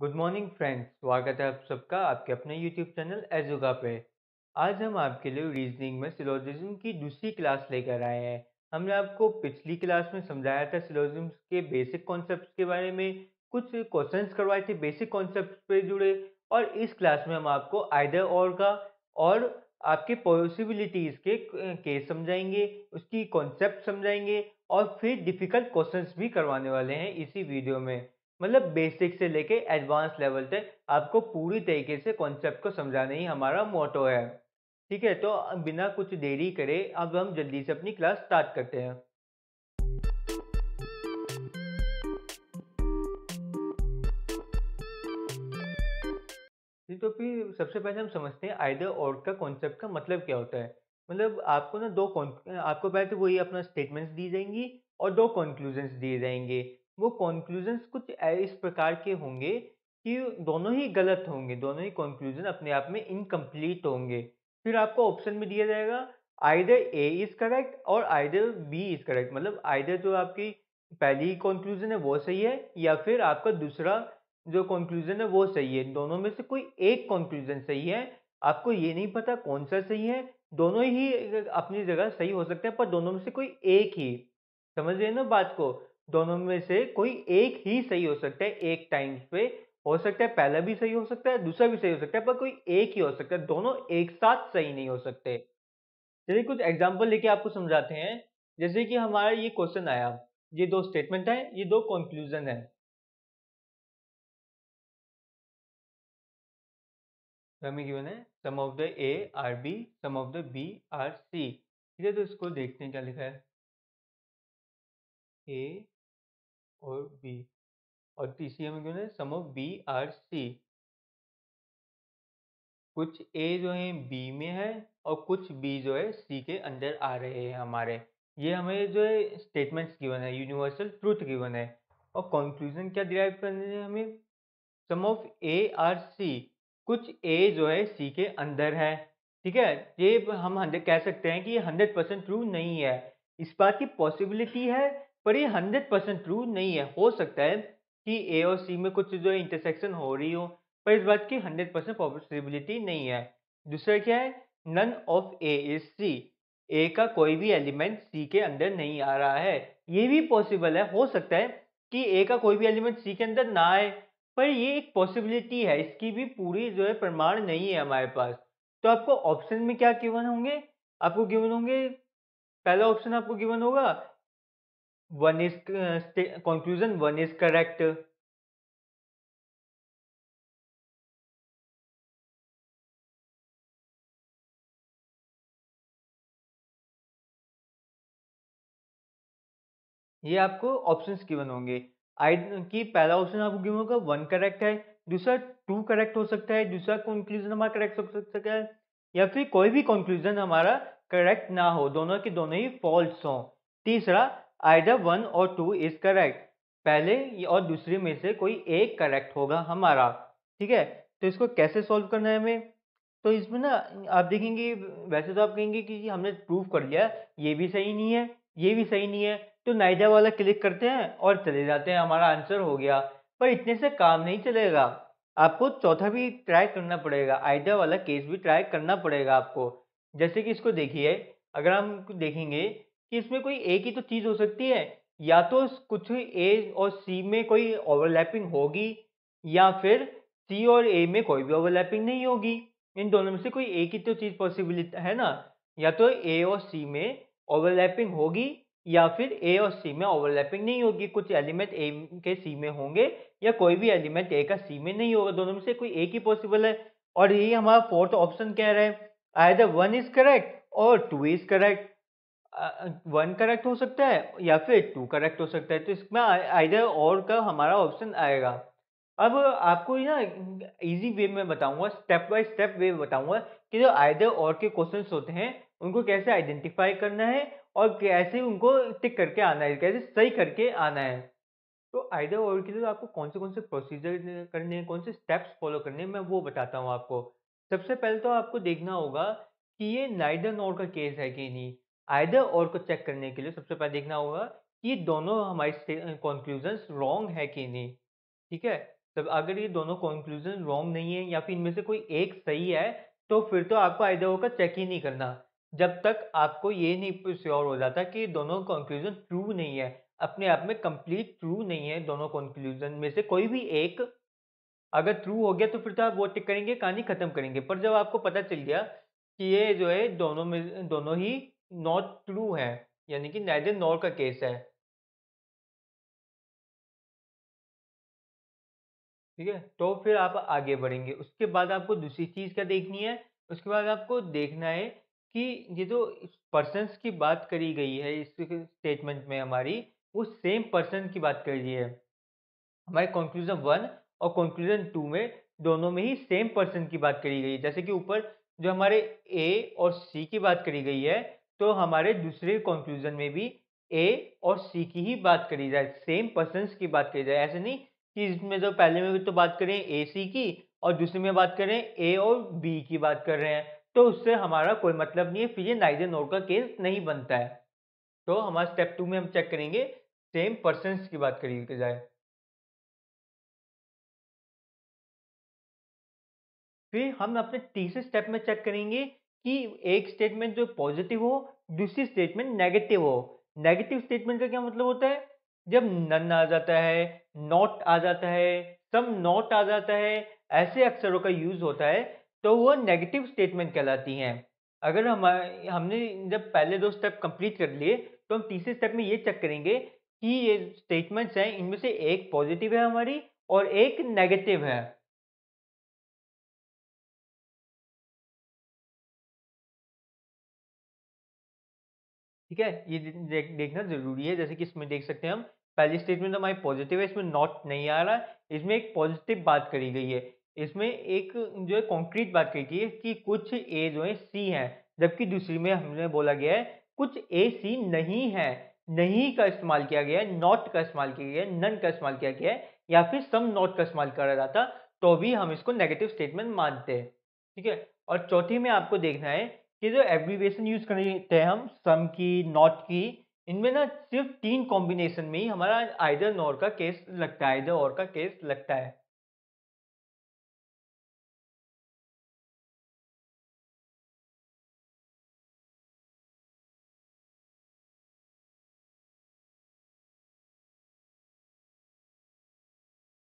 Good morning friends, स्वागत है आप सबका आपके अपने यूट्यूब चैनल एजुगा पे। आज हम आपके लिए रीजनिंग में सिलोजिज्म की दूसरी क्लास लेकर आए हैं। हमने आपको पिछली क्लास में समझाया था सिलोजिज्म के बेसिक कॉन्सेप्ट्स के बारे में, कुछ क्वेश्चंस करवाए थे बेसिक कॉन्सेप्ट्स पे जुड़े। और इस क्लास में हम आपको आइदर और का और आपके पॉसिबिलिटीज के केस समझाएंगे, उसकी कॉन्सेप्ट समझाएंगे और फिर डिफिकल्ट क्वेश्चंस भी करवाने वाले हैं इसी वीडियो में। मतलब बेसिक से लेके एडवांस लेवल तक आपको पूरी तरीके से कॉन्सेप्ट को समझाना ही हमारा मोटो है। ठीक है, तो बिना कुछ देरी करे अब हम जल्दी से अपनी क्लास स्टार्ट करते हैं। जी, तो फिर सबसे पहले हम समझते हैं आइदर और का कॉन्सेप्ट का मतलब क्या होता है। मतलब आपको ना आपको पहले तो वही अपना स्टेटमेंट्स दी जाएंगी और दो कंक्लूजन्स दिए जाएंगे। वो कंक्लूजन्स कुछ इस प्रकार के होंगे कि दोनों ही गलत होंगे, दोनों ही कंक्लूजन अपने आप में इनकम्प्लीट होंगे। फिर आपको ऑप्शन में दिया जाएगा आइदर ए इज करेक्ट और आइदर बी इज करेक्ट। मतलब आइदर जो आपकी पहली कंक्लूजन है वो सही है या फिर आपका दूसरा जो कंक्लूजन है वो सही है। दोनों में से कोई एक कंक्लूजन सही है। आपको ये नहीं पता कौन सा सही है। दोनों ही अपनी जगह सही हो सकते हैं पर दोनों में से कोई एक ही, समझ रहे हैं ना बात को। दोनों में से कोई एक ही सही हो सकता है एक टाइम पे। हो सकता है पहला भी सही हो सकता है, दूसरा भी सही हो सकता है, पर कोई एक ही हो सकता है। दोनों एक साथ सही नहीं हो सकते। चलिए कुछ एग्जांपल लेके आपको समझाते हैं। जैसे कि हमारा ये क्वेश्चन आया, ये दो स्टेटमेंट है, ये दो कंक्लूजन है। हमें गिवन है some of the A are B, some of the B are C. ठीक है, तो इसको देखते हैं क्या लिखा है। ए और बी, और तीसरी हमें गिवन है सम ऑफ बी आर सी। कुछ ए जो है बी में है और कुछ बी जो है सी के अंदर आ रहे हैं हमारे। ये हमें जो है स्टेटमेंट्स गिवन है, यूनिवर्सल ट्रूथ गिवन है। और कंक्लूजन क्या डिराइव करने हैं हमें, सम ऑफ ए आर सी। कुछ ए जो है सी के अंदर है। ठीक है, ये हम 100 कह सकते हैं कि ये 100% ट्रू नहीं है। इस बात की पॉसिबिलिटी है पर ये 100% ट्रू नहीं है। हो सकता है कि ए और सी में कुछ जो इंटरसेक्शन हो रही हो, पर इस बात की 100% पॉसिबिलिटी नहीं है। दूसरा क्या है, none of A is C. A का कोई भी एलिमेंट सी के अंदर नहीं आ रहा है। ये भी पॉसिबल है, हो सकता है कि ए का कोई भी एलिमेंट सी के अंदर ना आए, पर ये एक पॉसिबिलिटी है। इसकी भी पूरी जो है प्रमाण नहीं है हमारे पास। तो आपको ऑप्शन में क्या गिवन होंगे, आपको गिवन होंगे, पहला ऑप्शन आपको गिवन होगा one is conclusion one is correct. ये आपको ऑप्शंस गिवन होंगे। आई कि पहला ऑप्शन आपको गिवन होगा वन करेक्ट है, दूसरा टू करेक्ट हो सकता है, दूसरा कंक्लूजन हमारा करेक्ट हो सकता है, या फिर कोई भी कंक्लूजन हमारा करेक्ट ना हो, दोनों के दोनों ही फॉल्स हो। तीसरा, आइदर वन और टू इज करेक्ट। पहले और दूसरे में से कोई एक करेक्ट होगा हमारा। ठीक है, तो इसको कैसे सॉल्व करना है हमें। तो इसमें ना आप देखेंगे, वैसे तो आप कहेंगे कि हमने प्रूव कर लिया ये भी सही नहीं है, ये भी सही नहीं है, तो नाइडा वाला क्लिक करते हैं और चले जाते हैं, हमारा आंसर हो गया। पर इतने से काम नहीं चलेगा, आपको चौथा भी ट्राई करना पड़ेगा, आइडा वाला केस भी ट्राई करना पड़ेगा आपको। जैसे कि इसको देखिए, अगर हम देखेंगे कि इसमें कोई एक ही तो चीज हो सकती है, या तो कुछ ए और सी में कोई ओवरलैपिंग होगी, या फिर सी और ए में कोई भी ओवरलैपिंग नहीं होगी। इन दोनों में से कोई एक ही तो चीज पॉसिबिलिटी है ना। या तो ए और सी में ओवरलैपिंग होगी या फिर ए और सी में ओवरलैपिंग नहीं होगी। कुछ एलिमेंट ए के सी में होंगे या कोई भी एलिमेंट ए का सी में नहीं होगा। दोनों में से कोई एक ही पॉसिबल है। और यही हमारा फोर्थ ऑप्शन कह रहा है, आइदर वन इज करेक्ट और two is correct. One correct हो सकता है या फिर टू करेक्ट हो सकता है, तो इसमें आइदर और का हमारा ऑप्शन आएगा। अब आपको ये ना इजी वे में बताऊंगा, स्टेप बाय स्टेप वे बताऊंगा कि जो आइदर और के क्वेश्चंस होते हैं उनको कैसे आइडेंटिफाई करना है और कैसे उनको टिक करके आना है, कैसे सही करके आना है। तो आइदर और के लिए आपको कौन से प्रोसीजर करने हैं, कौन से स्टेप्स फॉलो करने हैं, मैं वो बताता हूँ आपको। सबसे पहले तो आपको देखना होगा कि ये नाइदर नॉर का केस है कि नहीं। आइदर और को चेक करने के लिए सबसे पहले देखना होगा कि ये दोनों हमारी कंक्लूजन्स रॉन्ग है कि नहीं। ठीक है, तब अगर ये दोनों कंक्लूजन रॉन्ग नहीं है या फिर इनमें से कोई एक सही है, तो फिर तो आपको आइदर और का चेक ही नहीं करना, जब तक आपको ये नहीं श्योर हो जाता कि दोनों कंक्लूजन ट्रू नहीं है, अपने आप में कंप्लीट ट्रू नहीं है, दोनों कंक्लूजन में से कोई भी एक अगर ट्रू हो गया तो फिर तो आप वो टिक करेंगे, कहानी खत्म करेंगे। पर जब आपको पता चल गया कि ये जो है दोनों ही नॉट ट्रू है, यानी कि नाइदर नॉर का केस है, ठीक है, तो फिर आप आगे बढ़ेंगे। उसके बाद आपको दूसरी चीज क्या देखनी है, उसके बाद आपको देखना है कि ये जो पर्सन्स की बात करी गई है इस स्टेटमेंट में हमारी, वो सेम पर्सन की बात करी है। हमारे कंक्लूजन वन और कंक्लूजन टू में दोनों में ही सेम पर्सन की बात करी गई है। जैसे कि ऊपर जो हमारे ए और सी की बात करी गई है, तो हमारे दूसरे कंक्लूजन में भी ए और सी की ही बात करी जाए, सेम पर्सन की बात करी जाए। ऐसे नहीं कि इसमें जो पहले में तो बात करें ए सी की और दूसरे में बात करें ए और बी की बात कर रहे हैं, तो उससे हमारा कोई मतलब नहीं है, फिर ये नाइदर नोर का केस नहीं बनता है। तो हमारा स्टेप टू में हम चेक करेंगे सेम पर्सन की बात करी जाए। फिर हम अपने तीसरे स्टेप में चेक करेंगे कि एक स्टेटमेंट जो पॉजिटिव हो, दूसरी स्टेटमेंट नेगेटिव हो। नेगेटिव स्टेटमेंट का क्या मतलब होता है, जब नन आ जाता है, नॉट आ जाता है, सम नॉट आ जाता है, ऐसे अक्षरों का यूज होता है, तो वो नेगेटिव स्टेटमेंट कहलाती हैं। अगर हमने जब पहले दो स्टेप कंप्लीट कर लिए, तो हम तीसरे स्टेप में ये चेक करेंगे कि ये स्टेटमेंट्स हैं, इनमें से एक पॉजिटिव है हमारी और एक नेगेटिव है। ठीक है, ये देखना जरूरी है। जैसे कि इसमें देख सकते हैं हम, पहली स्टेटमेंट हमारी पॉजिटिव है, इसमें नॉट नहीं आ रहा है, इसमें एक पॉजिटिव बात करी गई है। इसमें एक जो है कॉन्क्रीट बात करी गई है कि कुछ ए जो है सी है, जबकि दूसरी में हमने बोला गया है कुछ ए सी नहीं है। नहीं का इस्तेमाल किया गया है, नॉट का इस्तेमाल किया गया है, नन का इस्तेमाल किया गया है, या फिर सम नॉट का इस्तेमाल करा जाता, तो भी हम इसको नेगेटिव स्टेटमेंट मानते हैं। ठीक है, और चौथी में आपको देखना है कि जो एब्रीविएशन यूज करते हैं हम सम की, नॉट की, इनमें ना सिर्फ तीन कॉम्बिनेशन में ही हमारा आइदर नॉर का केस लगता है, आइदर और का केस लगता है।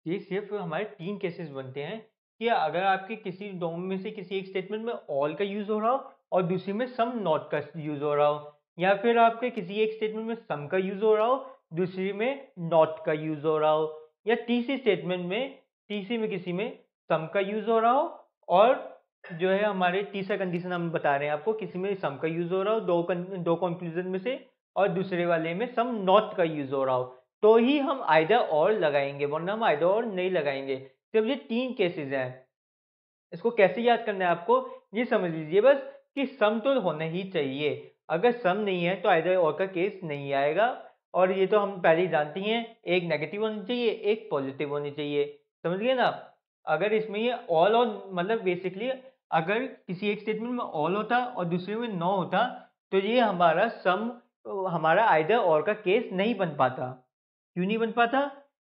ये सिर्फ हमारे तीन केसेस बनते हैं कि अगर आपके किसी दोनों में से किसी एक स्टेटमेंट में ऑल का यूज हो रहा हो और दूसरी में सम नॉट का यूज हो रहा हो, या फिर आपके किसी एक स्टेटमेंट में सम का यूज हो रहा हो, दूसरी में नॉट का यूज हो रहा हो, या तीसरी में किसी में सम का यूज हो रहा हो, और जो है हमारे तीसरा कंडीशन हम बता रहे हैं आपको, किसी में सम का यूज हो रहा हो दो कंक्लूजन में से, और दूसरे वाले में सम नॉट का यूज हो रहा हो, तो ही हम आइदर और लगाएंगे, वरना हम आइदर और नहीं लगाएंगे। सिर्फ ये तीन केसेस हैं। इसको कैसे याद करना है आपको, ये समझ लीजिए बस कि सम तो होना ही चाहिए। अगर सम नहीं है तो आइदर और का केस नहीं आएगा, और ये तो हम पहले ही जानते ही हैं, एक नेगेटिव होनी चाहिए, एक पॉजिटिव होनी चाहिए। समझ गए ना। अगर इसमें ये ऑल और मतलब बेसिकली अगर किसी एक स्टेटमेंट में ऑल होता और दूसरे में नो होता, तो ये हमारा सम हमारा आइदर और का केस नहीं बन पाता। क्यों नहीं बन पाता,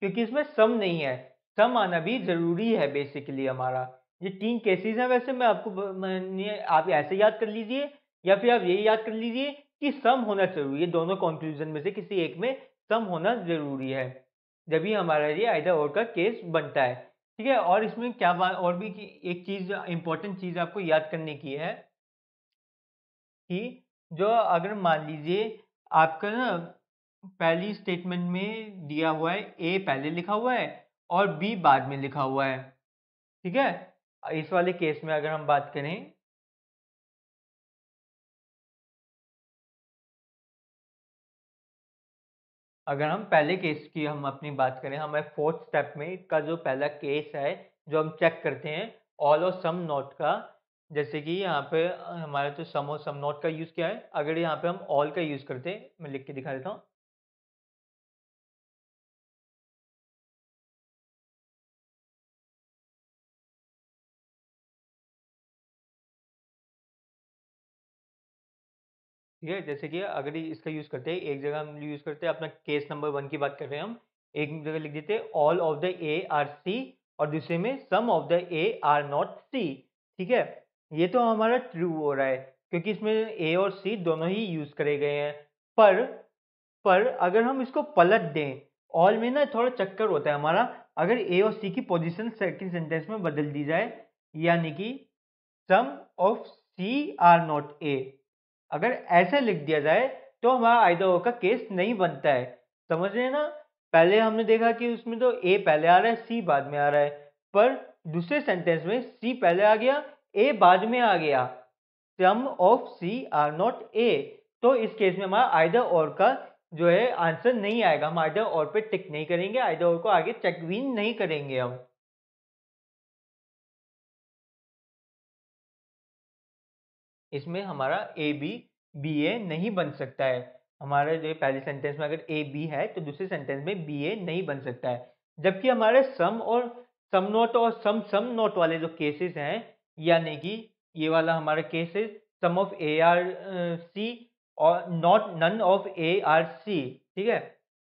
क्योंकि इसमें सम नहीं है। सम आना भी जरूरी है बेसिकली हमारा। ये तीन केसेस हैं, वैसे मैं आपको आप ऐसे याद कर लीजिए, या फिर आप ये याद कर लीजिए कि सम होना जरूरी है, दोनों कंक्लूजन में से किसी एक में सम होना जरूरी है, जब भी हमारा ये आइदर और का केस बनता है। ठीक है, और इसमें क्या बात और भी एक चीज इंपॉर्टेंट चीज आपको याद करने की है कि जो अगर मान लीजिए आपका ना पहली स्टेटमेंट में दिया हुआ है ए पहले लिखा हुआ है और बी बाद में लिखा हुआ है, ठीक है, इस वाले केस में अगर हम बात करें, अगर हम पहले केस की हम अपनी बात करें, हमारे फोर्थ स्टेप में का जो पहला केस है जो हम चेक करते हैं ऑल और सम नॉट का, जैसे कि यहाँ पे हमारा जो सम और सम नॉट का यूज किया है, अगर यहाँ पे हम ऑल का यूज करते हैं, मैं लिख के दिखा देता हूँ। ठीक है, जैसे कि अगर इसका यूज करते हैं, एक जगह हम यूज करते हैं अपना केस नंबर वन की बात कर रहे हैं हम, एक जगह लिख देते हैं all of the A are C, और दूसरे में some of the A are not C. ठीक है, ये तो हमारा ट्रू हो रहा है क्योंकि इसमें ए और सी दोनों ही यूज करे गए हैं। पर अगर हम इसको पलट दें, ऑल में ना थोड़ा चक्कर होता है हमारा। अगर ए और सी की पोजीशन सेकंड सेंटेंस में बदल दी जाए, यानी कि some of C are not A, अगर ऐसे लिख दिया जाए तो हमारा आइदर और का केस नहीं बनता है। समझ रहे हैं ना? पहले हमने देखा कि उसमें तो ए पहले आ रहा है, सी बाद में आ रहा है, पर दूसरे सेंटेंस में सी पहले आ गया, ए बाद में आ गया। Some of C are not A, तो इस केस में हमारा आइदर और का जो है आंसर नहीं आएगा। हम आइदर और पे टिक नहीं करेंगे, आइदर और को आगे चेक भी नहीं करेंगे हम। इसमें हमारा ए बी बी ए नहीं बन सकता है। हमारे जो पहले सेंटेंस में अगर ए बी है तो दूसरे सेंटेंस में बी ए नहीं बन सकता है। जबकि हमारे सम और सम नॉट और सम सम नॉट वाले जो केसेस हैं, यानी कि ये वाला हमारा केस है some of A are C और not none of A are C. ठीक है,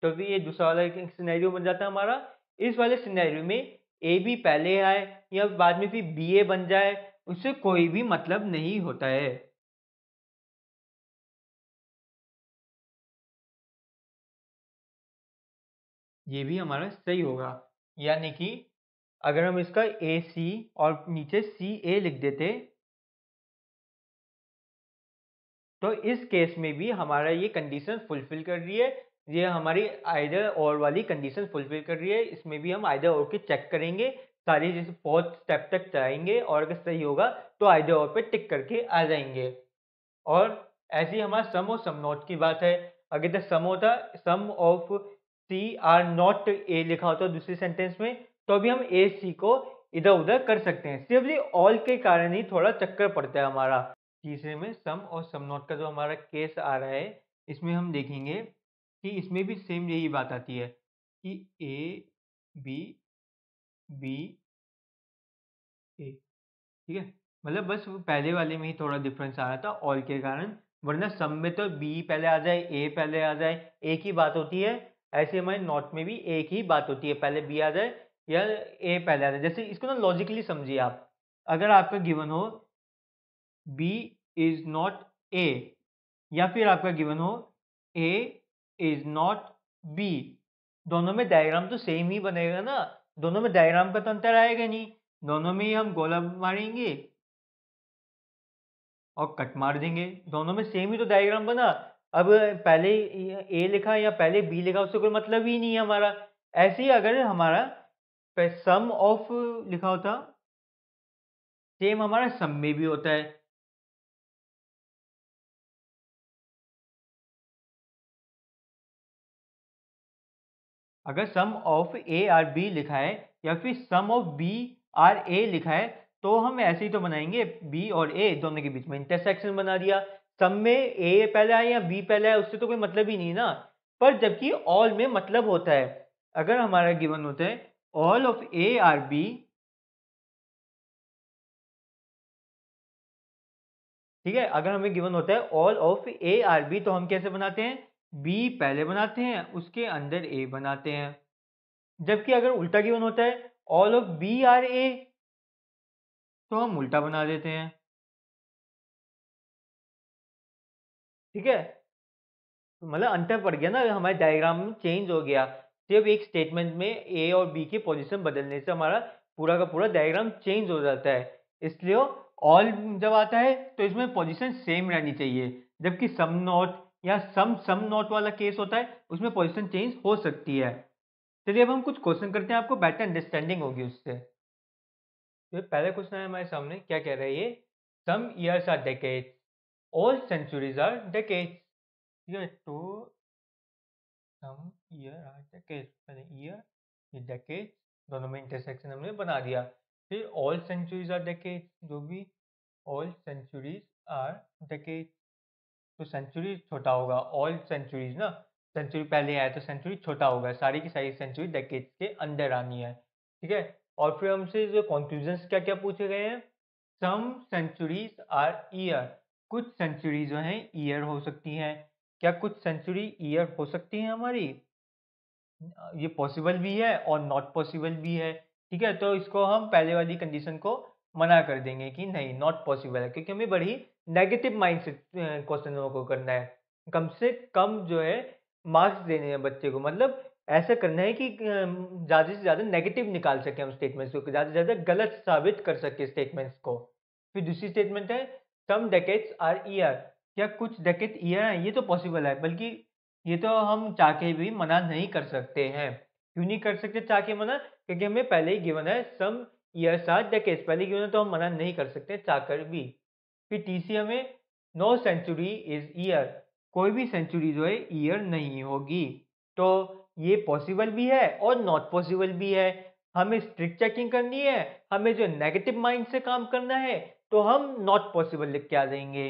तो भी ये दूसरा वाला सिनेरियो बन जाता है हमारा। इस वाले सिनेरियो में ए बी पहले आए या बाद में फिर बी ए बन जाए, उससे कोई भी मतलब नहीं होता है। ये भी हमारा सही होगा, यानी कि अगर हम इसका ए सी और नीचे सी ए लिख देते, तो इस केस में भी हमारा ये कंडीशन फुलफिल कर रही है। ये हमारी आइदर और वाली कंडीशन फुलफिल कर रही है। इसमें भी हम आइदर और के चेक करेंगे, सारी जैसे फोर्थ स्टेप तक जाएंगे और अगर सही होगा तो आइदर और पे टिक करके आ जाएंगे। और ऐसी हमारा सम और सम नॉट की बात है। अगर द सम होता some of C are not A लिखा होता दूसरे सेंटेंस में, तो भी हम ए सी को इधर उधर कर सकते हैं। सिर्फ ये ऑल के कारण ही थोड़ा चक्कर पड़ता है हमारा। तीसरे में सम और सम नॉट का जो हमारा केस आ रहा है, इसमें हम देखेंगे कि इसमें भी सेम यही बात आती है कि ए बी बी ए। ठीक है, मतलब बस वो पहले वाले में ही थोड़ा डिफरेंस आ रहा था ऑल के कारण, वरना सम में तो बी पहले आ जाए ए पहले आ जाए एक ही बात होती है। ऐसे हमारे नॉट में भी एक ही बात होती है, पहले बी आ जाए या ए पहले आ जाए। जैसे इसको ना लॉजिकली समझिए आप। अगर आपका गिवन हो बी इज नॉट ए, या फिर आपका गिवन हो ए इज नॉट बी, दोनों में डायग्राम तो सेम ही बनेगा ना। दोनों में डायग्राम का तो अंतर आएगा नहीं, दोनों में ही हम गोला मारेंगे और कट मार देंगे, दोनों में सेम ही तो डायग्राम बना। अब पहले ए लिखा या पहले बी लिखा उससे कोई मतलब ही नहीं है हमारा। ऐसे ही अगर हमारा सम ऑफ लिखा होता, सेम हमारा सम में भी होता है। अगर सम ऑफ ए आर बी लिखा है या फिर सम ऑफ बी आर ए लिखा है, तो हम ऐसे ही तो बनाएंगे, बी और ए दोनों के बीच में इंटरसेक्शन बना दिया। सम में ए पहले आए या बी पहले आए उससे तो कोई मतलब ही नहीं ना। पर जबकि ऑल में मतलब होता है। अगर हमारा गिवन होता है all of A are B, ठीक है, अगर हमें गिवन होता है all of A are B, तो हम कैसे बनाते हैं, बी पहले बनाते हैं उसके अंदर ए बनाते हैं। जबकि अगर उल्टा गिवन होता है all of B R A, तो हम उल्टा बना देते हैं। ठीक है, तो मतलब अंतर पड़ गया ना, हमारे डायग्राम में चेंज हो गया। सिर्फ एक स्टेटमेंट में ए और बी की पोजीशन बदलने से हमारा पूरा का पूरा डायग्राम चेंज हो जाता है। इसलिए ऑल जब आता है तो इसमें पोजीशन सेम रहनी चाहिए। जबकि सम नॉट या सम सम नॉट वाला केस होता है उसमें पोजीशन चेंज हो सकती है। चलिए अब हम कुछ क्वेश्चन करते हैं, आपको बेटर अंडरस्टैंडिंग होगी उससे। तो पहला क्वेश्चन है हमारे सामने, क्या कह रहा है ये, some years are decades, all centuries are decades. ठीक है, तो सम ईयर आर डेकेड्स, पहले ईयर ये डेकेड, दोनों में इंटरसेक्शन हमने बना दिया। फिर ऑल सेंचुरीज आर डेकेड, जो भी ऑल सेंचुरीज आर डेकेड, तो सेंचुरी छोटा होगा, ऑल सेंचुरीज ना, सेंचुरी पहले आया तो सेंचुरी छोटा होगा, सारी की सारी सेंचुरी डेकेड्स के अंदर आनी है। ठीक है, और फिर हमसे जो कंक्लूजन्स क्या क्या पूछे गए हैं, सम सेंचुरीज आर ईयर, कुछ सेंचुरी जो हैं ईयर हो सकती हैं। क्या कुछ सेंचुरी ईयर हो सकती हैं हमारी, ये पॉसिबल भी है और नॉट पॉसिबल भी है। ठीक है, तो इसको हम पहले वाली कंडीशन को मना कर देंगे कि नहीं, नॉट पॉसिबल है, क्योंकि हमें बड़ी नेगेटिव माइंड से क्वेश्चनों को करना है। कम से कम जो है मार्क्स देने हैं बच्चे को, मतलब ऐसा करना है कि ज़्यादा से ज़्यादा नेगेटिव निकाल सकें हम स्टेटमेंट्स को, ज़्यादा से ज़्यादा गलत साबित कर सके स्टेटमेंट्स को। फिर दूसरी स्टेटमेंट है सम डेकेड्स आर ईयर, क्या कुछ डेकेड ईयर हैं? ये तो पॉसिबल है, बल्कि ये तो हम चाह के भी मना नहीं कर सकते हैं। क्यों नहीं कर सकते चाह के मना? क्योंकि हमें पहले ही गिवन है सम ईयर्स आर डेकेड्स, पहले गिवन है तो हम मना नहीं कर सकते चाहकर भी। फिर तीसरी हमें नो सेंचुरी इज ईयर, कोई भी सेंचुरी जो है ईयर नहीं होगी। तो ये पॉसिबल भी है और नॉट पॉसिबल भी है। हमें स्ट्रिक्ट चेकिंग करनी है, हमें जो नेगेटिव माइंड से काम करना है, तो हम नॉट पॉसिबल लिख के आ जाएंगे।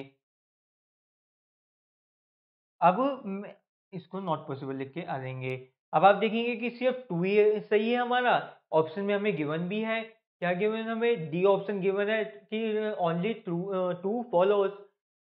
अब मैं इसको नॉट पॉसिबल लिख के आ जाएंगे। अब आप देखेंगे कि सिर्फ टू ही सही है हमारा, ऑप्शन में हमें गिवन भी है। क्या गिवन? हमें डी ऑप्शन गिवन है कि ओनली टू फॉलोज।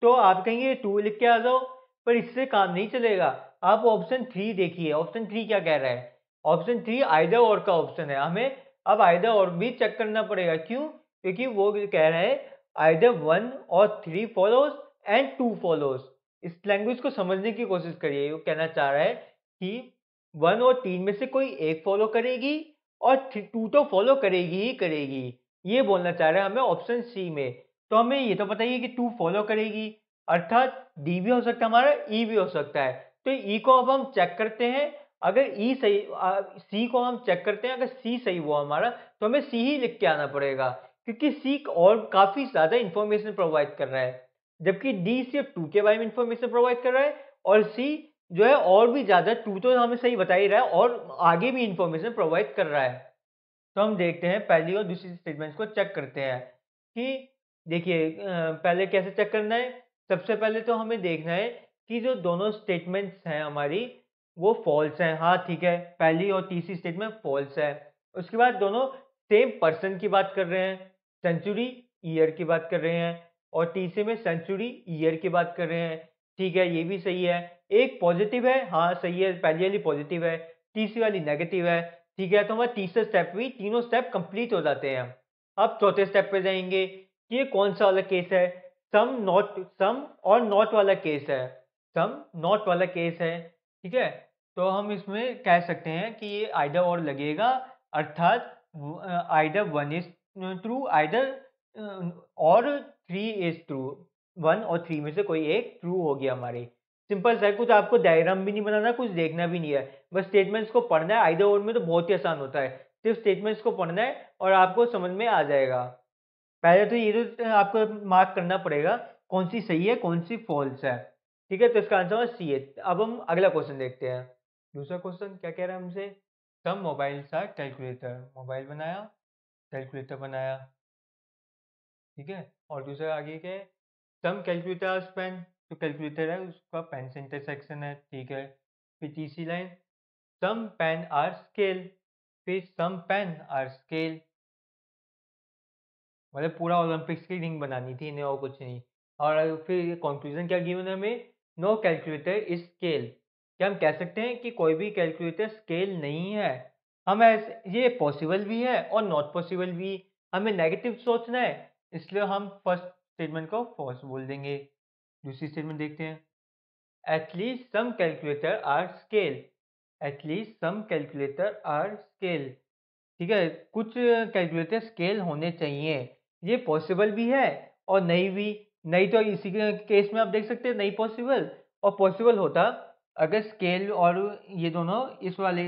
तो आप कहेंगे टू लिख के आ जाओ, पर इससे काम नहीं चलेगा। आप ऑप्शन थ्री देखिए, ऑप्शन थ्री क्या कह रहा है? ऑप्शन थ्री आइदर और का ऑप्शन है, हमें अब आइदर और भी चेक करना पड़ेगा। क्यों? क्योंकि वो कह रहा है आइदर वन और three follows and two follows. इस लैंग्वेज को समझने की कोशिश करिए। वो कहना चाह रहा है कि वन और तीन में से कोई एक फॉलो करेगी और टू तो फॉलो करेगी ही करेगी, ये बोलना चाह रहा है हमें ऑप्शन सी में। तो हमें ये तो पता ही है कि टू फॉलो करेगी, अर्थात डी भी हो सकता है हमारा, ई भी हो सकता है। तो ई को अब हम चेक करते हैं। अगर ई सही, सी को हम चेक करते हैं, अगर सी सही हुआ हमारा तो हमें सी ही लिख के आना पड़ेगा, क्योंकि सी और काफी ज्यादा इंफॉर्मेशन प्रोवाइड कर रहा है, जबकि डी सिर्फ टू के बारे में इंफॉर्मेशन प्रोवाइड कर रहा है, और सी जो है और भी ज्यादा, टू तो हमें सही बता ही रहा है और आगे भी इंफॉर्मेशन प्रोवाइड कर रहा है। तो हम देखते हैं पहली और दूसरी स्टेटमेंट्स को चेक करते हैं कि देखिए पहले कैसे चेक करना है। सबसे पहले तो हमें देखना है कि जो दोनों स्टेटमेंट्स हैं हमारी वो फॉल्स हैं। हाँ ठीक है, पहली और तीसरी स्टेटमेंट फॉल्स है। उसके बाद दोनों सेम पर्सन की बात कर रहे हैं, सेंचुरी ईयर की बात कर रहे हैं, और तीसरे में सेंचुरी ईयर की बात कर रहे हैं। ठीक है, ये भी सही है। एक पॉजिटिव है, हाँ सही है, पहली वाली पॉजिटिव है, तीसरी वाली नेगेटिव है। ठीक है, तो हमारा तीसरा स्टेप भी, तीनों स्टेप कंप्लीट हो जाते हैं। अब चौथे स्टेप पे जाएंगे कि ये कौन सा वाला केस है। सम और नॉट वाला केस है, सम नॉट वाला केस है। ठीक है, तो हम इसमें कह सकते हैं कि ये आइदर और लगेगा, अर्थात either one is true, either और थ्री इज ट्रू। वन और थ्री में से कोई एक ट्रू हो गया हमारी। सिंपल सा है, कुछ आपको डायग्राम भी नहीं बनाना, कुछ देखना भी नहीं है, बस स्टेटमेंट्स को पढ़ना है। आइदर और में तो बहुत ही आसान होता है, सिर्फ स्टेटमेंट्स को पढ़ना है और आपको समझ में आ जाएगा। पहले तो ये तो आपको मार्क करना पड़ेगा कौन सी सही है कौन सी फॉल्स है। ठीक है, तो इसका आंसर सी है। अब हम अगला क्वेश्चन देखते हैं। दूसरा क्वेश्चन क्या कह रहा है हमसे? सम मोबाइल्स आर कैलकुलेटर, मोबाइल बनाया, कैलकुलेटर बनाया। ठीक है, और दूसरा आगे क्या है? सम कैलकुलेटर्स पेन, तो कैलकुलेटर है उसका पेन से इंटरसेक्शन है। ठीक है, फिर तीसरी line some pen are scale, फिर सम पेन आर स्केल, मतलब पूरा ओलंपिक्स की रिंग बनानी थी इन्हें और कुछ नहीं। और फिर कंक्लूजन क्या गिवन है हमें? No calculator is scale. क्या हम कह सकते हैं कि कोई भी कैलकुलेटर स्केल नहीं है? हम ऐसे, ये पॉसिबल भी है और नॉट पॉसिबल भी। हमें नेगेटिव सोचना है, इसलिए हम फर्स्ट स्टेटमेंट को फॉल्स बोल देंगे। दूसरी स्टेटमेंट देखते हैं। At least some calculator are scale, at least some calculator are scale. ठीक है, कुछ कैलकुलेटर स्केल होने चाहिए। ये पॉसिबल भी है और नहीं भी। नहीं तो इसी के केस में आप देख सकते हैं नहीं पॉसिबल और पॉसिबल होता अगर स्केल और ये दोनों इस वाले,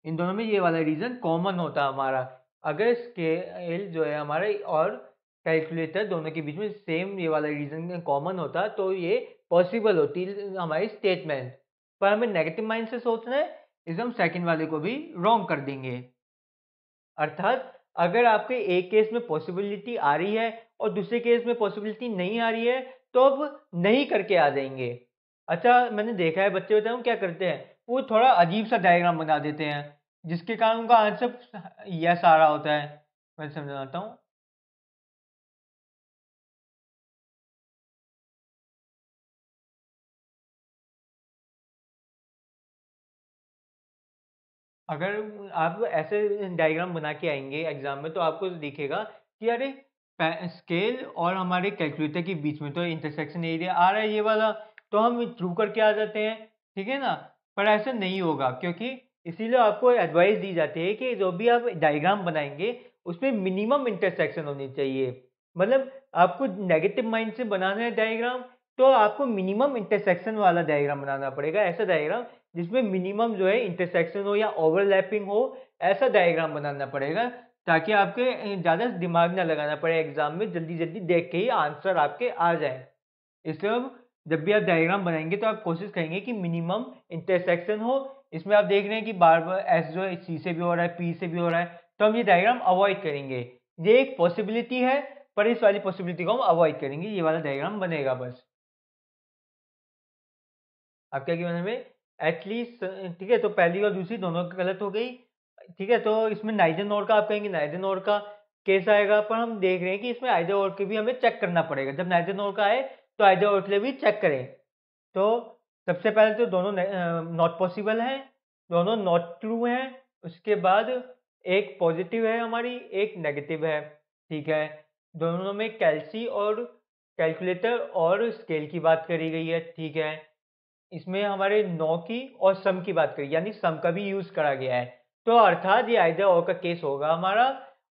इन दोनों में ये वाला रीजन कॉमन होता हमारा। अगर स्केल जो है हमारे और कैलकुलेटर दोनों के बीच में सेम ये वाला रीजन कॉमन होता तो ये पॉसिबल होती हमारी स्टेटमेंट। पर हमें नेगेटिव माइंड से सोचना है, इसलिए हम सेकंड वाले को भी रॉन्ग कर देंगे। अर्थात अगर आपके एक केस में पॉसिबिलिटी आ रही है और दूसरे केस में पॉसिबिलिटी नहीं आ रही है, तो अब नहीं करके आ जाएंगे। अच्छा, मैंने देखा है बच्चे बताऊं क्या करते हैं, वो थोड़ा अजीब सा डायग्राम बना देते हैं जिसके कारण उनका आंसर यस आ रहा होता है। मैं समझाता हूँ। अगर आप ऐसे डायग्राम बना के आएंगे एग्जाम में तो आपको दिखेगा कि अरे स्केल और हमारे कैलकुलेटर के बीच में तो इंटरसेक्शन एरिया आ रहा है ये वाला, तो हम ट्रू करके आ जाते हैं, ठीक है ना। पर ऐसा नहीं होगा, क्योंकि इसीलिए आपको एडवाइस दी जाती है कि जो भी आप डायग्राम बनाएंगे उसमें मिनिमम इंटरसेक्शन होनी चाहिए। मतलब आपको नेगेटिव माइंड से बनाना है डायग्राम, तो आपको मिनिमम इंटरसेक्शन वाला डायग्राम बनाना पड़ेगा। ऐसा डायग्राम जिसमें मिनिमम जो है इंटरसेक्शन हो या ओवरलैपिंग हो, ऐसा डायग्राम बनाना पड़ेगा, ताकि आपके ज़्यादा दिमाग ना लगाना पड़े एग्जाम में, जल्दी जल्दी देख के ही आंसर आपके आ जाए। इसलिए अब जब भी आप डायग्राम बनाएंगे तो आप कोशिश करेंगे कि मिनिमम इंटरसेक्शन हो। इसमें आप देख रहे हैं कि बार बार एस जो है सी से भी हो रहा है, पी से भी हो रहा है, तो हम ये डायग्राम अवॉइड करेंगे। ये एक पॉसिबिलिटी है, पर इस वाली पॉसिबिलिटी को हम अवॉइड करेंगे, ये वाला डायग्राम बनेगा बस। अब क्या किया हमें एटलीस्ट, ठीक है, तो पहली और दूसरी दोनों की गलत हो गई, ठीक है। तो इसमें नाइदर नॉर का आप कहेंगे नाइदर नॉर का केस आएगा, पर हम देख रहे हैं कि इसमें आइदर और के भी हमें चेक करना पड़ेगा। जब नाइदर नॉर का आए तो आइदर और के लिए भी चेक करें। तो सबसे पहले तो दोनों नॉट पॉसिबल हैं, दोनों नॉट ट्रू हैं। उसके बाद एक पॉजिटिव है हमारी, एक नेगेटिव है, ठीक है। दोनों में कैल्सी और कैलकुलेटर और स्केल की बात करी गई है, ठीक है। इसमें हमारे नो की और सम की बात करी, यानी सम का भी यूज करा गया है। तो अर्थात ये आइदर और का केस होगा हमारा,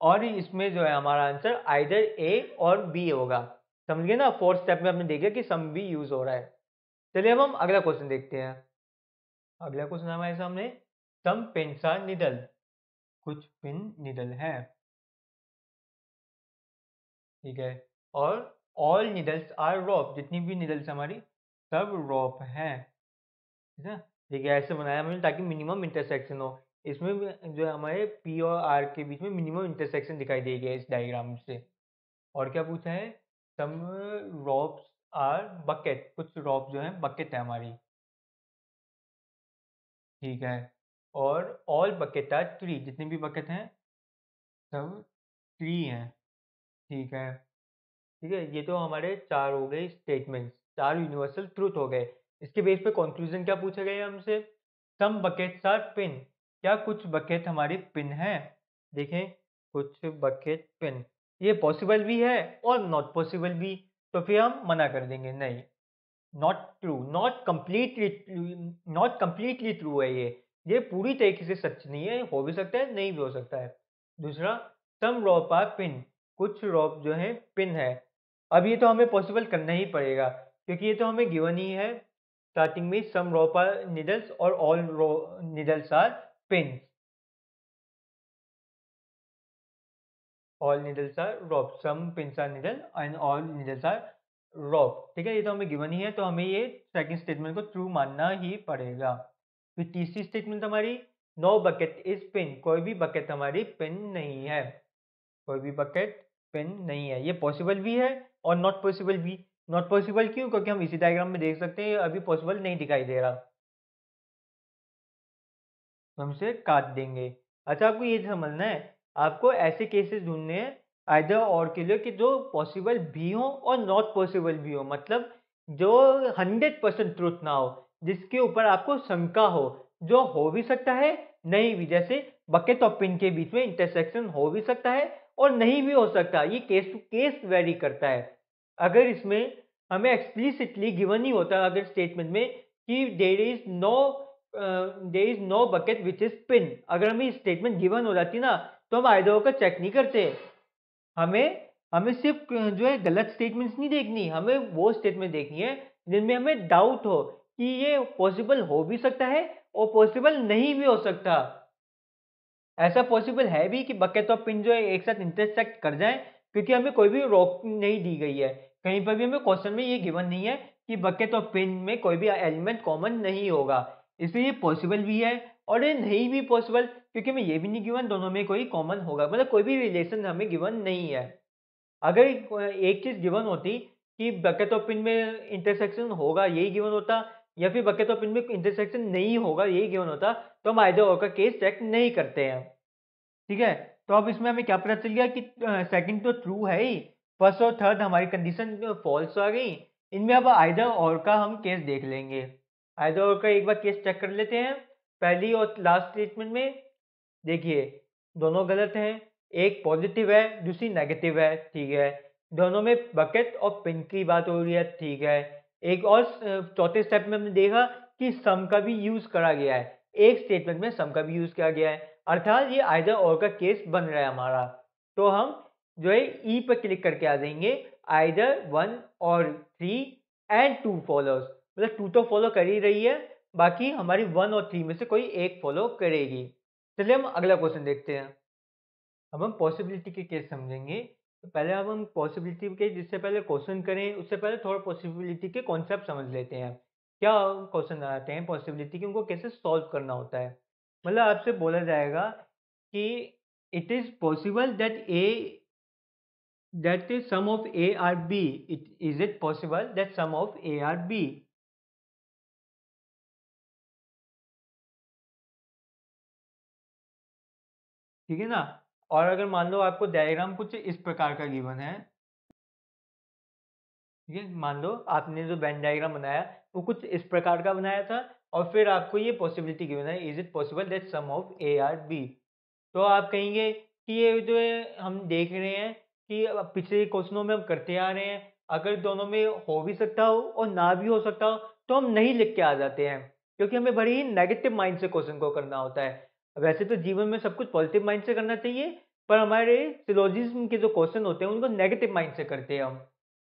और इसमें जो है हमारा आंसर आइदर ए और बी होगा। समझ गए ना, फोर्थ स्टेप में हमने देखा कि सम भी यूज हो रहा है। चलिए अब हम अगला क्वेश्चन देखते हैं। अगला क्वेश्चन हमारे सामने, सम पेन्स आर निडल, कुछ पिन निडल है, ठीक है। और ऑल निडल्स आर रॉप, जितनी भी निडल्स हमारी सब रॉप हैं, ठीक है। देखिए ऐसे बनाया मैंने ताकि मिनिमम इंटरसेक्शन हो। इसमें भी जो है हमारे पी और आर के बीच में मिनिमम इंटरसेक्शन दिखाई दे गया इस डायग्राम से। और क्या पूछा है, सम रॉप्स आर बकेट, कुछ रॉप जो है बकेट है हमारी, ठीक है। और ऑल बकेट आर ट्री, जितने भी बकेट हैं सब ट्री हैं, ठीक है। ठीक है, ये तो हमारे चार हो गए स्टेटमेंट्स, चार यूनिवर्सल ट्रूथ हो गए। इसके बेस पे कंक्लूजन क्या पूछा गया हमसे, सम बकेट्स आर पिन, क्या कुछ बकेट हमारी पिन है। देखें, कुछ बकेट पिन, ये पॉसिबल भी है और नॉट पॉसिबल भी, तो फिर हम मना कर देंगे, नहीं, not true, not completely true है ये पूरी तरीके से सच नहीं है, हो भी सकता है नहीं भी हो सकता है। दूसरा, सम रॉप आर पिन, कुछ रॉप जो है पिन है। अब ये तो हमें पॉसिबल करना ही पड़ेगा, क्योंकि ये तो हमें गिवन ही है स्टार्टिंग में, सम रॉप आर निडल्स और all needles are pin, all needles are rope, some pins are needle and all needles are rope, ठीक है। ये तो हमें गिवन ही है, तो हमें ये सेकंड स्टेटमेंट को ट्रू मानना ही पड़ेगा। फिर तीसरी स्टेटमेंट हमारी, नो बकेट इज पिन, कोई भी बकेट हमारी पिन नहीं है, कोई भी बकेट पिन नहीं है। ये पॉसिबल भी है और नॉट पॉसिबल भी। नॉट पॉसिबल क्यों, क्योंकि हम इसी डायग्राम में देख सकते हैं अभी पॉसिबल नहीं दिखाई दे रहा, तो हम इसे काट देंगे। अच्छा, आपको ये समझना है, आपको ऐसे केसेस ढूंढने हैं आइदर और के लिए कि जो पॉसिबल भी हो और नॉट पॉसिबल भी हो, मतलब जो 100% ट्रुथ ना हो, जिसके ऊपर आपको शंका हो, जो हो भी सकता है नहीं भी, जैसे बकेट और पिन के बीच में इंटरसेक्शन हो भी सकता है और नहीं भी हो सकता, ये केस टू केस वेरी करता है। अगर इसमें हमें एक्सप्लिसिटली गिवन ही होता अगर स्टेटमेंट में कि there is no bucket which is pin, अगर हमें स्टेटमेंट गिवन हो जाती ना, तो हम आइदर का चेक नहीं करते। हमें हमें सिर्फ जो है गलत स्टेटमेंट्स नहीं देखनी, हमें वो स्टेटमेंट देखनी है जिनमें हमें डाउट हो कि ये पॉसिबल हो भी सकता है और पॉसिबल नहीं भी हो सकता। ऐसा पॉसिबल है भी कि बकेट और पिन जो है एक साथ इंटरसेक्ट कर जाएं, क्योंकि हमें कोई भी रोक नहीं दी गई है, कहीं पर भी हमें क्वेश्चन में ये गिवन नहीं है कि बकेट और पिन में कोई भी एलिमेंट कॉमन नहीं होगा। इसलिए ये पॉसिबल भी है और ये नहीं भी पॉसिबल, क्योंकि हमें ये भी नहीं गिवन दोनों में कोई कॉमन होगा, मतलब कोई भी रिलेशन हमें गिवन नहीं है। अगर एक चीज गिवन होती कि बकेट और पिन में इंटरसेक्शन होगा, यही गिवन होता, या फिर बकेट और पिन में इंटरसेक्शन नहीं होगा, यही गिवन होता, तो हम आइदर और का केस चेक नहीं करते हैं, ठीक है। तो अब इसमें हमें क्या पता चल गया कि सेकंड तो ट्रू है ही, फर्स्ट और थर्ड हमारी कंडीशन फॉल्स आ गई। इनमें अब आइदर और का हम केस देख लेंगे। आइदर और का एक बार केस चेक कर लेते हैं, पहली और लास्ट स्टेटमेंट में देखिए दोनों गलत हैं, एक पॉजिटिव है दूसरी नेगेटिव है, ठीक है। दोनों में बकेट और पिन की बात हो रही है, ठीक है। एक और चौथे स्टेप में हमने देखा कि सम का भी यूज करा गया है, एक स्टेटमेंट में सम का भी यूज किया गया है, अर्थात ये आइदर और का केस बन रहा है हमारा। तो हम जो है ई पर क्लिक करके आ जाएंगे, आइदर 1 और 3 एंड 2 फॉलोज, मतलब 2 तो फॉलो कर ही रही है, बाकी हमारी 1 और 3 में से कोई एक फॉलो करेगी। चलिए हम अगला क्वेश्चन देखते हैं। अब हम पॉसिबिलिटी के केस समझेंगे। तो पहले अब हम पॉसिबिलिटी के, जिससे पहले क्वेश्चन करें उससे पहले थोड़ा पॉसिबिलिटी के कॉन्सेप्ट समझ लेते हैं। क्या क्वेश्चन आते हैं पॉसिबिलिटी के, उनको कैसे सॉल्व करना होता है। मतलब आपसे बोला जाएगा कि it is possible that the sum of a or b, is it possible that sum of a or b। ठीक है ना। और अगर मान लो आपको डायग्राम कुछ इस प्रकार का गिवन है, ठीक है, मान लो आपने जो वेन डायग्राम बनाया वो कुछ इस प्रकार का बनाया था, और फिर आपको ये पॉसिबिलिटी गिवन है, is it possible that some of A are B. तो आप कहेंगे कि ये जो है हम देख रहे हैं कि पिछले क्वेश्चनों में हम करते आ रहे हैं, अगर दोनों में हो भी सकता हो और ना भी हो सकता हो तो हम नहीं लिख के आ जाते हैं, क्योंकि हमें बड़ी ही नेगेटिव माइंड से क्वेश्चन को करना होता है। वैसे तो जीवन में सब कुछ पॉजिटिव माइंड से करना चाहिए, पर हमारे सिलोजिज्म के जो क्वेश्चन होते हैं उनको नेगेटिव माइंड से करते हैं हम,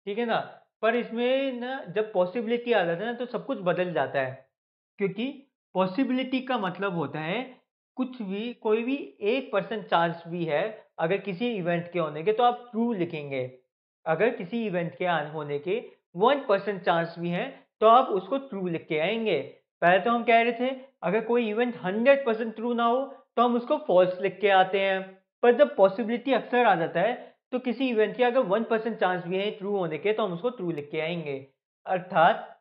ठीक है ना। पर इसमें ना जब पॉसिबिलिटी आ जाता है ना तो सब कुछ बदल जाता है, क्योंकि पॉसिबिलिटी का मतलब होता है कुछ भी, कोई भी 1% चांस भी है अगर किसी इवेंट के होने के, तो आप ट्रू लिखेंगे। अगर किसी इवेंट के होने के 1% चांस भी है तो आप उसको ट्रू लिख के आएंगे। पहले तो हम कह रहे थे अगर कोई इवेंट 100% ट्रू ना हो तो हम उसको फॉल्स लिख के आते हैं, पर जब पॉसिबिलिटी अक्सर आ जाता है तो किसी इवेंट के अगर 1% चांस भी है ट्रू होने के तो हम उसको ट्रू लिख के आएंगे। अर्थात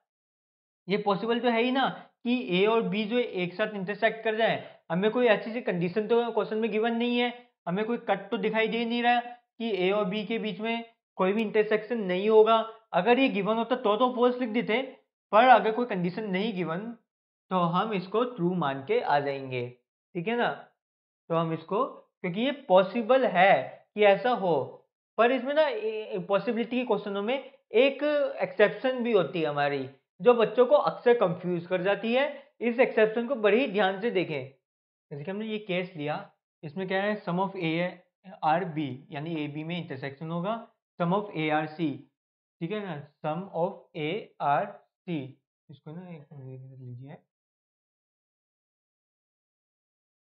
ये पॉसिबल तो है ही ना कि ए और बी जो एक साथ इंटरसेक्ट कर जाए। हमें कोई अच्छी सी कंडीशन तो क्वेश्चन में गिवन नहीं है, हमें कोई कट तो दिखाई दे नहीं रहा कि ए और बी के बीच में कोई भी इंटरसेक्शन नहीं होगा। अगर ये गिवन होता तो फॉल्स लिख देते, पर अगर कोई कंडीशन नहीं गिवन तो हम इसको ट्रू मान के आ जाएंगे, ठीक है ना। तो हम इसको, क्योंकि ये पॉसिबल है कि ऐसा हो, पर इसमें ना पॉसिबिलिटी के क्वेश्चनों में एक एक्सेप्शन भी होती है हमारी, जो बच्चों को अक्सर कंफ्यूज कर जाती है। इस एक्सेप्शन को बड़ी ही ध्यान से देखें। जैसे कि हमने ये केस लिया, इसमें क्या है, some of A are B, यानी ए बी में इंटरसेक्शन होगा, सम ऑफ ए आर सी, ठीक है ना, सम ऑफ ए आर सी। इसको ना एक मिनट लीजिए,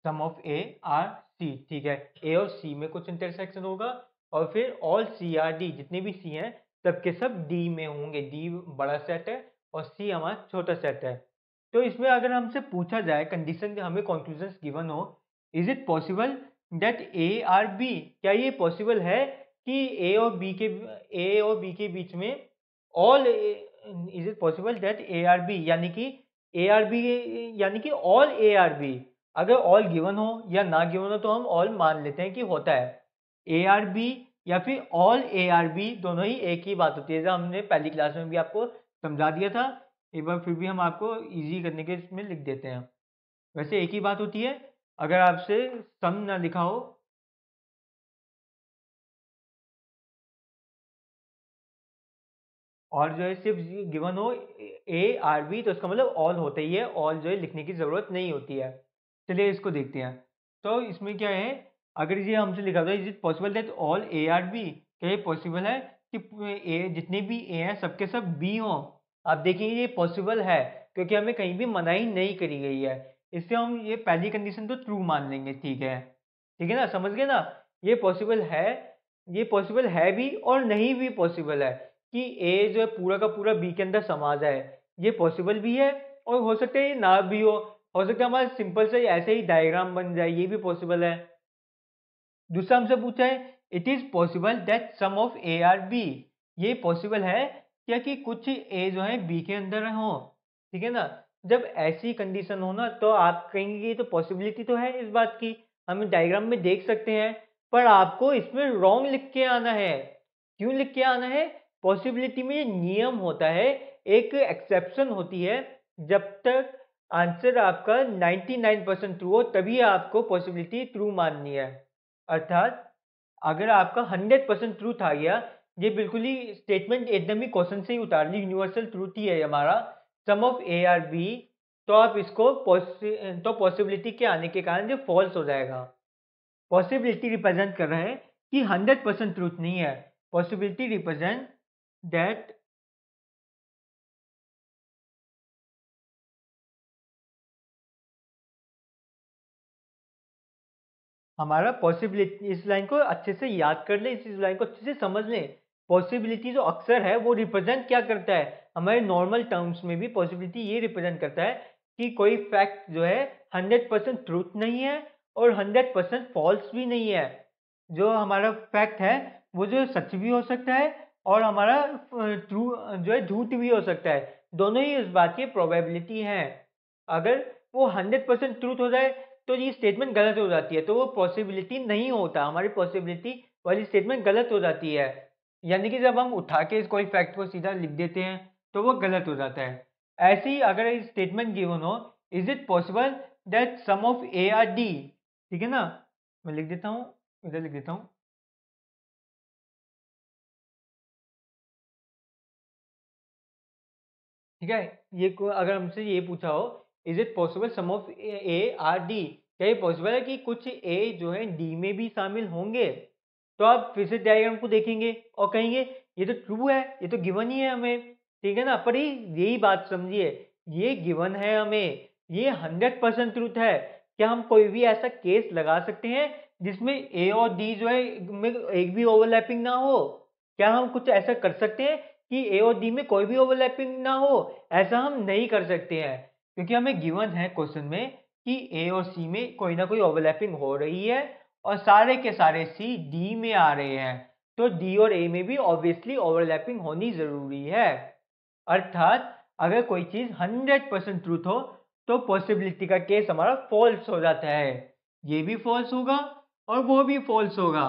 सम ऑफ ए आर सी, ठीक है, ए और सी में कुछ इंटरसेक्शन होगा, और फिर ऑल सी आर डी, जितने भी सी हैं सब के सब डी में होंगे, डी बड़ा सेट है और सी हमारा छोटा सेट है। तो इसमें अगर हमसे पूछा जाए, कंडीशन हमें कंक्लूजन गिवन हो, is it possible that A are B, क्या ये पॉसिबल है कि ए और बी के बीच में all, is it possible that A are B, यानी कि ए आर बी, यानी कि ऑल ए आर बी, अगर ऑल गिवन हो या ना गिवन हो तो हम ऑल मान लेते हैं कि होता है। ए आर बी या फिर ऑल ए आर बी दोनों ही एक ही बात होती है, जैसे हमने पहली क्लास में भी आपको समझा दिया था, एक बार फिर भी हम आपको इजी करने के इसमें लिख देते हैं। वैसे एक ही बात होती है, अगर आपसे सम ना लिखा हो, और जो है सिर्फ गिवन हो ए आर बी, तो इसका मतलब ऑल होता ही है, ऑल जो है लिखने की जरूरत नहीं होती है। चलिए इसको देखते हैं। तो इसमें क्या है, अगर ये हमसे लिखा हुआ है is it possible that all A are B, क्या ये पॉसिबल है कि ए, जितने भी ए हैं सबके सब बी हों। आप देखेंगे ये पॉसिबल है, क्योंकि हमें कहीं भी मनाही नहीं करी गई है, इससे हम ये पहली कंडीशन तो ट्रू मान लेंगे, ठीक है ना, समझ गए ना। ये पॉसिबल है, ये पॉसिबल है भी और नहीं भी पॉसिबल है कि ए जो है पूरा का पूरा बी के अंदर समा जाए, ये पॉसिबल भी है, और हो सकता है ये ना भी हो सकता है हमारा सिंपल से ऐसे ही डायग्राम बन जाए, ये भी पॉसिबल है। दूसरा हमसे पूछा है it is possible that some of A are B, ये पॉसिबल है क्या कि कुछ ए जो है बी के अंदर हो, ठीक है ना। जब ऐसी कंडीशन हो ना तो आप कहेंगे कि ये तो पॉसिबिलिटी तो है इस बात की, हम डायग्राम में देख सकते हैं, पर आपको इसमें रॉन्ग लिख के आना है। क्यों लिख के आना है, पॉसिबिलिटी में ये नियम होता है, एक एक्सेप्शन होती है, जब तक आंसर आपका 99% ट्रू हो तभी आपको पॉसिबिलिटी ट्रू माननी है। अर्थात अगर आपका 100% ट्रूथ आ गया, ये बिल्कुल ही स्टेटमेंट एकदम ही क्वेश्चन से ही उतार ली, यूनिवर्सल ट्रूथ ही है हमारा, सम ऑफ ए आर बी, तो आप इसको पॉसिबिलिटी के आने के कारण ये फॉल्स हो जाएगा। पॉसिबिलिटी रिप्रेजेंट कर रहे हैं कि 100% ट्रूथ नहीं है, पॉसिबिलिटी रिप्रेजेंट दैट हमारा पॉसिबिलिटी, इस लाइन को अच्छे से याद कर लें, इस लाइन को अच्छे से समझ लें। पॉसिबिलिटी जो अक्सर है वो रिप्रेजेंट क्या करता है, हमारे नॉर्मल टर्म्स में भी पॉसिबिलिटी ये रिप्रेजेंट करता है कि कोई फैक्ट जो है 100% ट्रूथ नहीं है और 100% फॉल्स भी नहीं है। जो हमारा फैक्ट है वो जो सच भी हो सकता है और हमारा ट्रू जो है झूठ भी हो सकता है, दोनों ही इस बात की प्रोबेबिलिटी है। अगर वो 100% ट्रूथ हो जाए तो ये स्टेटमेंट गलत हो जाती है, तो वो पॉसिबिलिटी नहीं होता, हमारी पॉसिबिलिटी वाली स्टेटमेंट गलत हो जाती है। यानी कि जब हम उठा के कोई फैक्ट को सीधा लिख देते हैं तो वो गलत हो जाता है। ऐसे ही अगर ये स्टेटमेंट गिवन हो, is it possible that some of A are D, ठीक है ना, मैं लिख देता हूँ, इधर लिख देता हूँ, ठीक है। अगर हमसे ये पूछा हो, is it possible some of A are D, क्या ये पॉसिबल है कि कुछ ए जो है डी में भी शामिल होंगे, तो आप फिर से डायग्राम को देखेंगे और कहेंगे ये तो ट्रू है, ये तो गिवन ही है हमें, ठीक है ना। पर यही बात समझिए, ये गिवन है हमें, ये 100% ट्रूथ है। क्या हम कोई भी ऐसा केस लगा सकते हैं जिसमें ए और डी जो है में एक भी ओवरलैपिंग ना हो? क्या हम कुछ ऐसा कर सकते हैं कि ए और डी में कोई भी ओवरलैपिंग ना हो? ऐसा हम नहीं कर सकते हैं, क्योंकि हमें गिवन है क्वेश्चन में कि ए और सी में कोई ना कोई ओवरलैपिंग हो रही है और सारे के सारे सी डी में आ रहे हैं, तो डी और ए में भी ऑब्वियसली ओवरलैपिंग होनी जरूरी है। अर्थात अगर कोई चीज 100% ट्रूथ हो तो पॉसिबिलिटी का केस हमारा फॉल्स हो जाता है, ये भी फॉल्स होगा और वो भी फॉल्स होगा।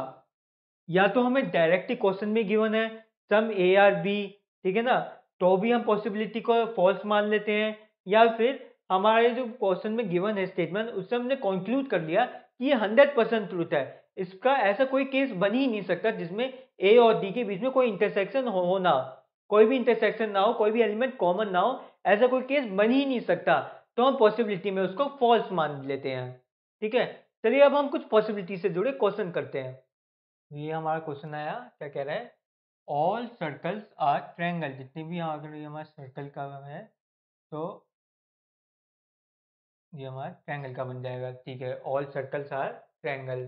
या तो हमें डायरेक्ट क्वेश्चन में गिवन है सम ए आर बी, ठीक है ना, तो भी हम पॉसिबिलिटी को फॉल्स मान लेते हैं, या फिर हमारे जो क्वेश्चन में गिवन है स्टेटमेंट, उससे हमने कंक्लूड कर लिया कि ये 100% ट्रूथ है। इसका ऐसा कोई केस बन ही नहीं सकता जिसमें ए और डी के बीच में कोई इंटरसेक्शन हो ना, कोई भी इंटरसेक्शन ना हो, कोई भी एलिमेंट कॉमन ना हो, ऐसा कोई केस बन ही नहीं सकता, तो हम पॉसिबिलिटी में उसको फॉल्स मान लेते हैं। ठीक है, चलिए अब हम कुछ पॉसिबिलिटी से जुड़े क्वेश्चन करते हैं। ये हमारा क्वेश्चन आया, क्या कह रहा है, ऑल सर्कल्स आर ट्रायंगल, जितने भी अगर ये हमारा सर्कल का है तो ये हमारा ट्रायंगल का बन जाएगा, ठीक है। ऑल सर्कल्स आर ट्रायंगल,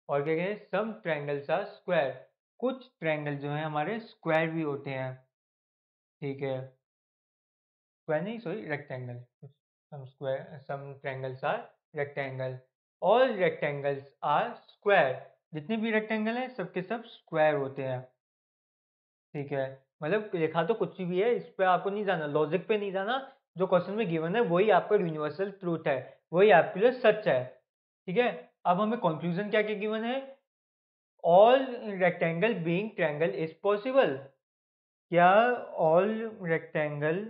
और क्या कह रहे हैं, सम ट्रायंगल्स आर स्क्वायर, कुछ ट्रायंगल जो है हमारे स्क्वायर भी होते हैं, ठीक है, स्क्वायर नहीं sorry rectangle, some square some triangles are rectangle, all rectangles are square, जितने भी रेक्टेंगल हैं सबके सब स्क्वायर होते हैं, ठीक है। मतलब लिखा तो कुछ भी है, इस पे आपको नहीं जाना, लॉजिक पे नहीं जाना, जो क्वेश्चन में गिवन है वही आपका यूनिवर्सल ट्रूथ है, वही आपके लिए सच है, ठीक है। अब हमें कंक्लूजन क्या क्या गिवन है, all rectangle being triangle is possible, क्या all rectangle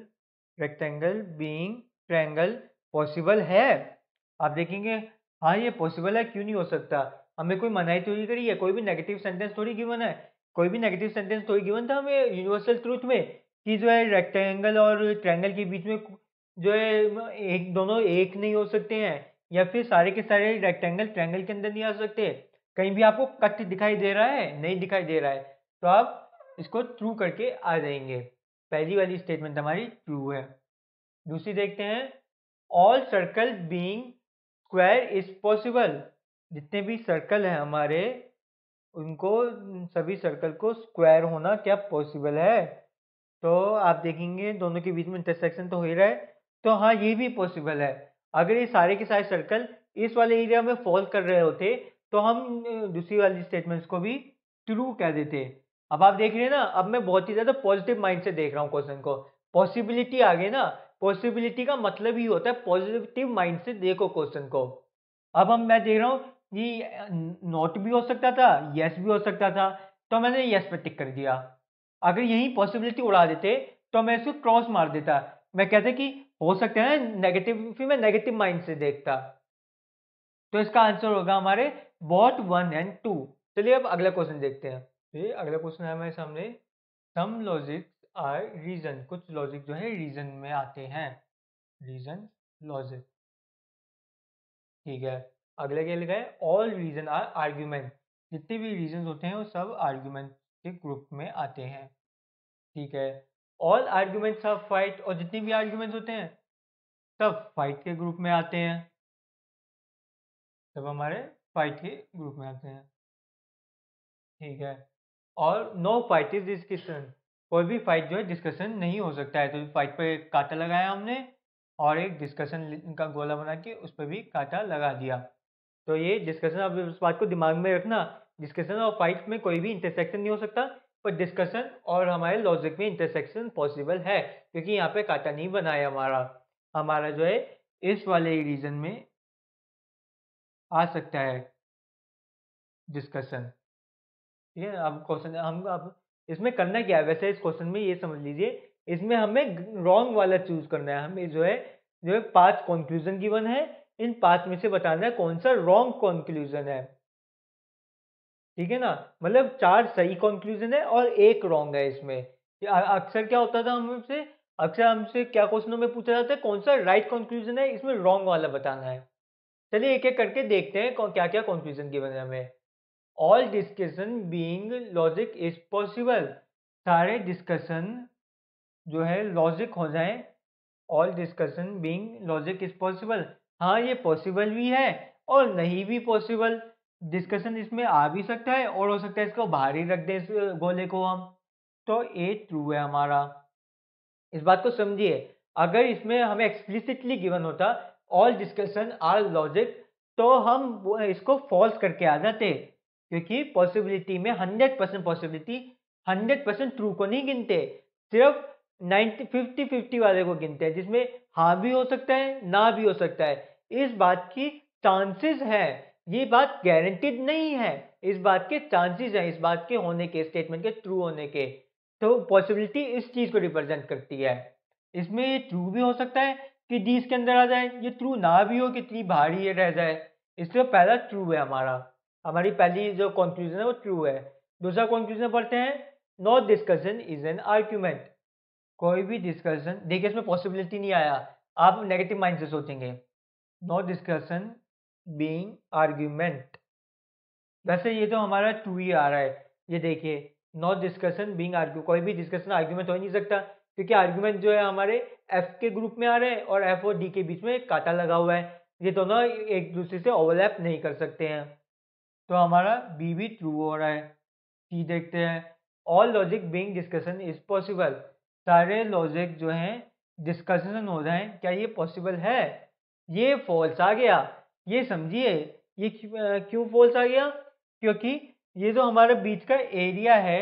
rectangle being triangle possible है? आप देखेंगे हाँ ये पॉसिबल है, क्यों नहीं हो सकता, हमें कोई मनाही थोड़ी करी है, कोई भी नेगेटिव सेंटेंस थोड़ी गिवन है, कोई भी नेगेटिव सेंटेंस थोड़ी गिवन था हमें यूनिवर्सल ट्रूथ में कि जो है रेक्टेंगल और ट्रायंगल के बीच में जो है एक दोनों एक नहीं हो सकते हैं, या फिर सारे के सारे रेक्टेंगल ट्रायंगल के अंदर नहीं आ सकते। कहीं भी आपको कट दिखाई दे रहा है? नहीं दिखाई दे रहा है, तो आप इसको ट्रू करके आ जाएंगे। पहली वाली स्टेटमेंट हमारी ट्रू है। दूसरी देखते हैं, all circle being square is possible, जितने भी सर्कल हैं हमारे उनको सभी सर्कल को स्क्वायर होना क्या पॉसिबल है? तो आप देखेंगे दोनों के बीच में इंटरसेक्शन तो हो ही रहा है, तो हाँ ये भी पॉसिबल है। अगर ये सारे के सारे सर्कल इस वाले एरिया में फॉल कर रहे होते तो हम दूसरी वाली स्टेटमेंट्स को भी ट्रू कह देते। अब आप देख रहे हैं ना, अब मैं बहुत ही ज्यादा पॉजिटिव माइंड से देख रहा हूँ क्वेश्चन को, पॉसिबिलिटी आ गई ना, पॉसिबिलिटी का मतलब ही होता है पॉजिटिव माइंड से देखो क्वेश्चन को। अब मैं देख रहा हूँ ये नॉट भी हो सकता था, यस भी हो सकता था, तो मैंने यस पे टिक कर दिया। अगर यही पॉसिबिलिटी उड़ा देते तो मैं इसको क्रॉस मार देता, मैं कहता कि हो सकता है ना नेगेटिव, फिर मैं नेगेटिव माइंड से देखता। तो इसका आंसर होगा हमारे बोथ 1 and 2। चलिए अब अगला क्वेश्चन देखते हैं। ये अगला क्वेश्चन है हमारे सामने, सम लॉजिक आर रीजन, कुछ लॉजिक जो है रीजन में आते हैं, रीजन लॉजिक। ठीक है, अगला क्या लिखा है, ऑल रीजन आर आर्ग्यूमेंट, जितने भी रीजन होते हैं वो सब आर्ग्यूमेंट के ग्रुप में आते हैं। ठीक है, ऑल आर्ग्यूमेंट्स आर फाइट, और जितने भी आर्ग्यूमेंट्स होते हैं सब फाइट के ग्रुप में आते हैं, सब हमारे फाइट के ग्रुप में आते हैं। ठीक है, और नो फाइट इज डिस्कशन, कोई भी फाइट जो है डिस्कशन नहीं हो सकता है। तो फाइट पर एक कांटा लगाया हमने और एक डिस्कशन का गोला बना के उस पर भी कांटा लगा दिया। तो ये डिस्कशन, अब इस बात को दिमाग में रखना, डिस्कशन और फाइट में कोई भी इंटरसेक्शन नहीं हो सकता, पर डिस्कशन और हमारे लॉजिक में इंटरसेक्शन पॉसिबल है, क्योंकि यहाँ पे कांटा नहीं बना है हमारा। हमारा जो है इस वाले रीजन में आ सकता है डिस्कशन। ठीक है, अब क्वेश्चन हम अब इसमें करना क्या है, वैसे इस क्वेश्चन में ये समझ लीजिए, इसमें हमें रॉन्ग वाला चूज करना है। हमें जो है 5 कंक्लूजन गिवन है, इन 5 में से बताना है कौन सा रॉन्ग कंक्लूजन है। ठीक है ना, मतलब 4 सही कंक्लूजन है और एक रॉन्ग है इसमें। अक्सर क्या होता था हमसे, अक्सर हमसे क्या क्वेश्चनों में पूछा जाता है कौन सा राइट कंक्लूजन है, इसमें रॉन्ग वाला बताना है। चलिए एक एक करके देखते हैं क्या क्या कंक्लूजन गिवन है हमें। All discussion being logic is possible, सारे डिस्कशन जो है लॉजिक हो जाएं, all discussion being logic is possible, हाँ ये पॉसिबल भी है और नहीं भी पॉसिबल। डिस्कशन इसमें आ भी सकता है और हो सकता है इसको बाहर ही रख दें इस गोले को हम। तो ए ट्रू है हमारा। इस बात को समझिए, अगर इसमें हमें एक्सप्लिसिटली गिवन होता ऑल डिस्कशन आर लॉजिक, तो हम इसको फॉल्स करके आ जाते, क्योंकि पॉसिबिलिटी में 100% पॉसिबिलिटी 100% ट्रू को नहीं गिनते, सिर्फ 50-50 वाले को गिनते हैं, जिसमें हाँ भी हो सकता है ना भी हो सकता है। इस बात की चांसेस है, ये बात गारंटीड नहीं है, इस बात के चांसेस है, इस बात के होने के, स्टेटमेंट के ट्रू होने के। तो पॉसिबिलिटी इस चीज को रिप्रेजेंट करती है। इसमें ये ट्रू भी हो सकता है कि डी इसके अंदर आ जाए, ये ट्रू ना भी हो कि डी बाहर ही रह जाए, इसलिए पहला ट्रू है हमारा। हमारी पहली जो कंक्लूजन है वो ट्रू है। दूसरा कंक्लूजन पढ़ते हैं, no discussion is an argument, कोई भी डिस्कशन, देखिए इसमें पॉसिबिलिटी नहीं आया, आप नेगेटिव माइंड से सोचेंगे। नो डिस्कशन बीइंग आर्ग्यूमेंट, वैसे ये तो हमारा ट्रू ही आ रहा है। ये देखिए, नो डिस्कशन बीइंग आर्ग्यू, कोई भी डिस्कशन आर्ग्यूमेंट हो ही नहीं सकता, क्योंकि आर्ग्यूमेंट जो है हमारे एफ के ग्रुप में आ रहे हैं और एफ और डी के बीच में एक कांटा लगा हुआ है, ये दोनों एक दूसरे से ओवरलैप नहीं कर सकते हैं। तो हमारा बी भी ट्रू हो रहा है। सी देखते हैं, all logic being discussion is possible, सारे लॉजिक जो हैं डिस्कशन हो जाए, क्या ये पॉसिबल है? ये फॉल्स आ गया। ये समझिए, ये क्यों फॉल्स आ गया, क्योंकि ये जो हमारे बीच का एरिया है,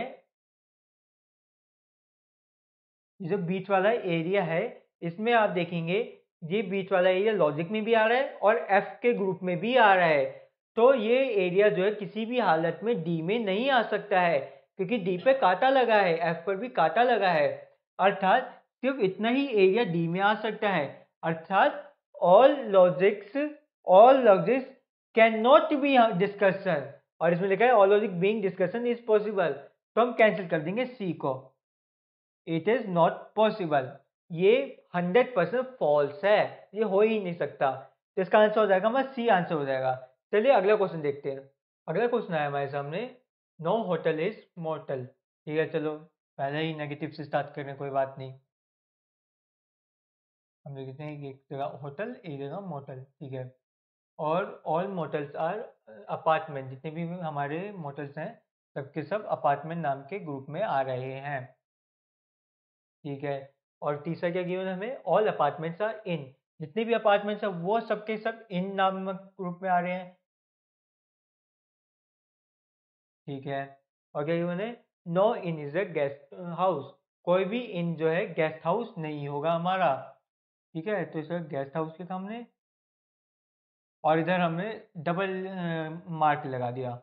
ये जो बीच वाला एरिया है, इसमें आप देखेंगे ये बीच वाला एरिया लॉजिक में भी आ रहा है और एफ के ग्रुप में भी आ रहा है। तो ये एरिया जो है किसी भी हालत में डी में नहीं आ सकता है, क्योंकि डी पे कांटा लगा है, एफ पर भी कांटा लगा है, अर्थात सिर्फ इतना ही एरिया डी में आ सकता है। अर्थात all logics can not be discussion, और इसमें लिखा है all logic being discussion is possible, तो हम कैंसिल कर देंगे सी को, इट इज नॉट पॉसिबल, ये 100% फॉल्स है, ये हो ही नहीं सकता। तो इसका आंसर हो जाएगा हमारा सी आंसर हो जाएगा। चलिए अगला क्वेश्चन देखते हैं। अगला क्वेश्चन है हमारे सामने, नो होटल इज मॉर्टल। ठीक है, चलो पहले ही नेगेटिव से स्टार्ट करें, कोई बात नहीं। हम लिखते हैं कि एक जगह होटल, एक जगह मॉर्टल। ठीक है, और ऑल मोटल्स आर अपार्टमेंट, जितने भी हमारे मोटल्स हैं सबके सब अपार्टमेंट नाम के ग्रुप में आ रहे हैं। ठीक है, और तीसरा क्या गिवन है हमें, ऑल अपार्टमेंट्स आर इन, जितने भी अपार्टमेंट्स हैं वो सबके सब इन नामक ग्रुप में आ रहे हैं। ठीक है, और क्या गिवन है, no in is a guest house, कोई भी इन जो है गेस्ट हाउस नहीं होगा हमारा। ठीक है, तो इसे गेस्ट हाउस लिखा हमने और इधर हमने डबल मार्क लगा दिया।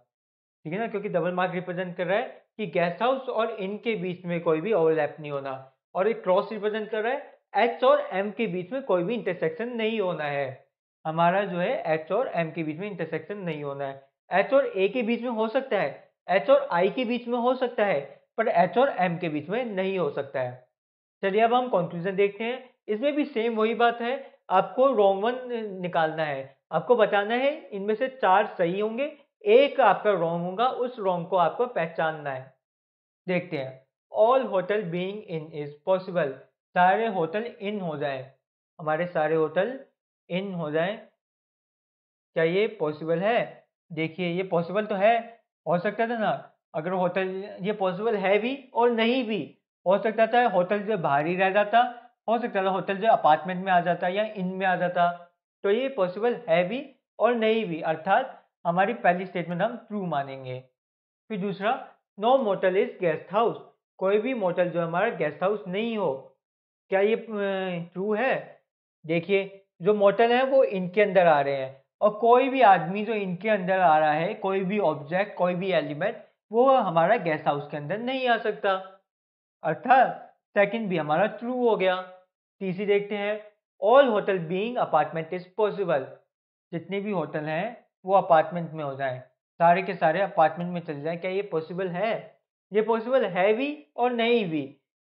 ठीक है ना, क्योंकि डबल मार्क रिप्रेजेंट कर रहा है कि गेस्ट हाउस और इन के बीच में कोई भी ओवरलैप नहीं होना, और एक क्रॉस रिप्रेजेंट कर रहा है एच और एम के बीच में कोई भी इंटरसेक्शन नहीं होना है। हमारा जो है एच और एम के बीच में इंटरसेक्शन नहीं होना है। एच और ए के बीच में हो सकता है, एच और आई के बीच में हो सकता है, पर एच और एम के बीच में नहीं हो सकता है। चलिए अब हम कंक्लूजन देखते हैं। इसमें भी सेम वही बात है, आपको रॉन्ग वन निकालना है। आपको बताना है इनमें से 4 सही होंगे, एक आपका रॉन्ग होगा, उस रॉन्ग को आपको पहचानना है। देखते हैं। All hotel being in is possible, सारे होटल इन हो जाएं, हमारे सारे होटल इन हो जाएं, क्या ये पॉसिबल है? देखिए ये पॉसिबल तो है, हो सकता था ना, अगर होटल, ये पॉसिबल है भी और नहीं भी। हो सकता था होटल जो बाहर ही रह जाता, हो सकता था होटल जो अपार्टमेंट में आ जाता या इन में आ जाता। तो ये पॉसिबल है भी और नहीं भी, अर्थात हमारी पहली स्टेटमेंट हम ट्रू मानेंगे। फिर दूसरा, no motel is guest house, कोई भी मोटल जो हमारा गेस्ट हाउस नहीं हो, क्या ये ट्रू है? देखिए जो मोटल है वो इनके अंदर आ रहे हैं, और कोई भी आदमी जो इनके अंदर आ रहा है, कोई भी ऑब्जेक्ट, कोई भी एलिमेंट, वो हमारा गेस्ट हाउस के अंदर नहीं आ सकता, अर्थात सेकंड भी हमारा ट्रू हो गया। तीसरी देखते हैं, all hotel being apartment is possible, जितने भी होटल हैं वो अपार्टमेंट में हो जाएं, सारे के सारे अपार्टमेंट में चले जाएं, क्या ये पॉसिबल है? ये पॉसिबल है भी और नहीं भी,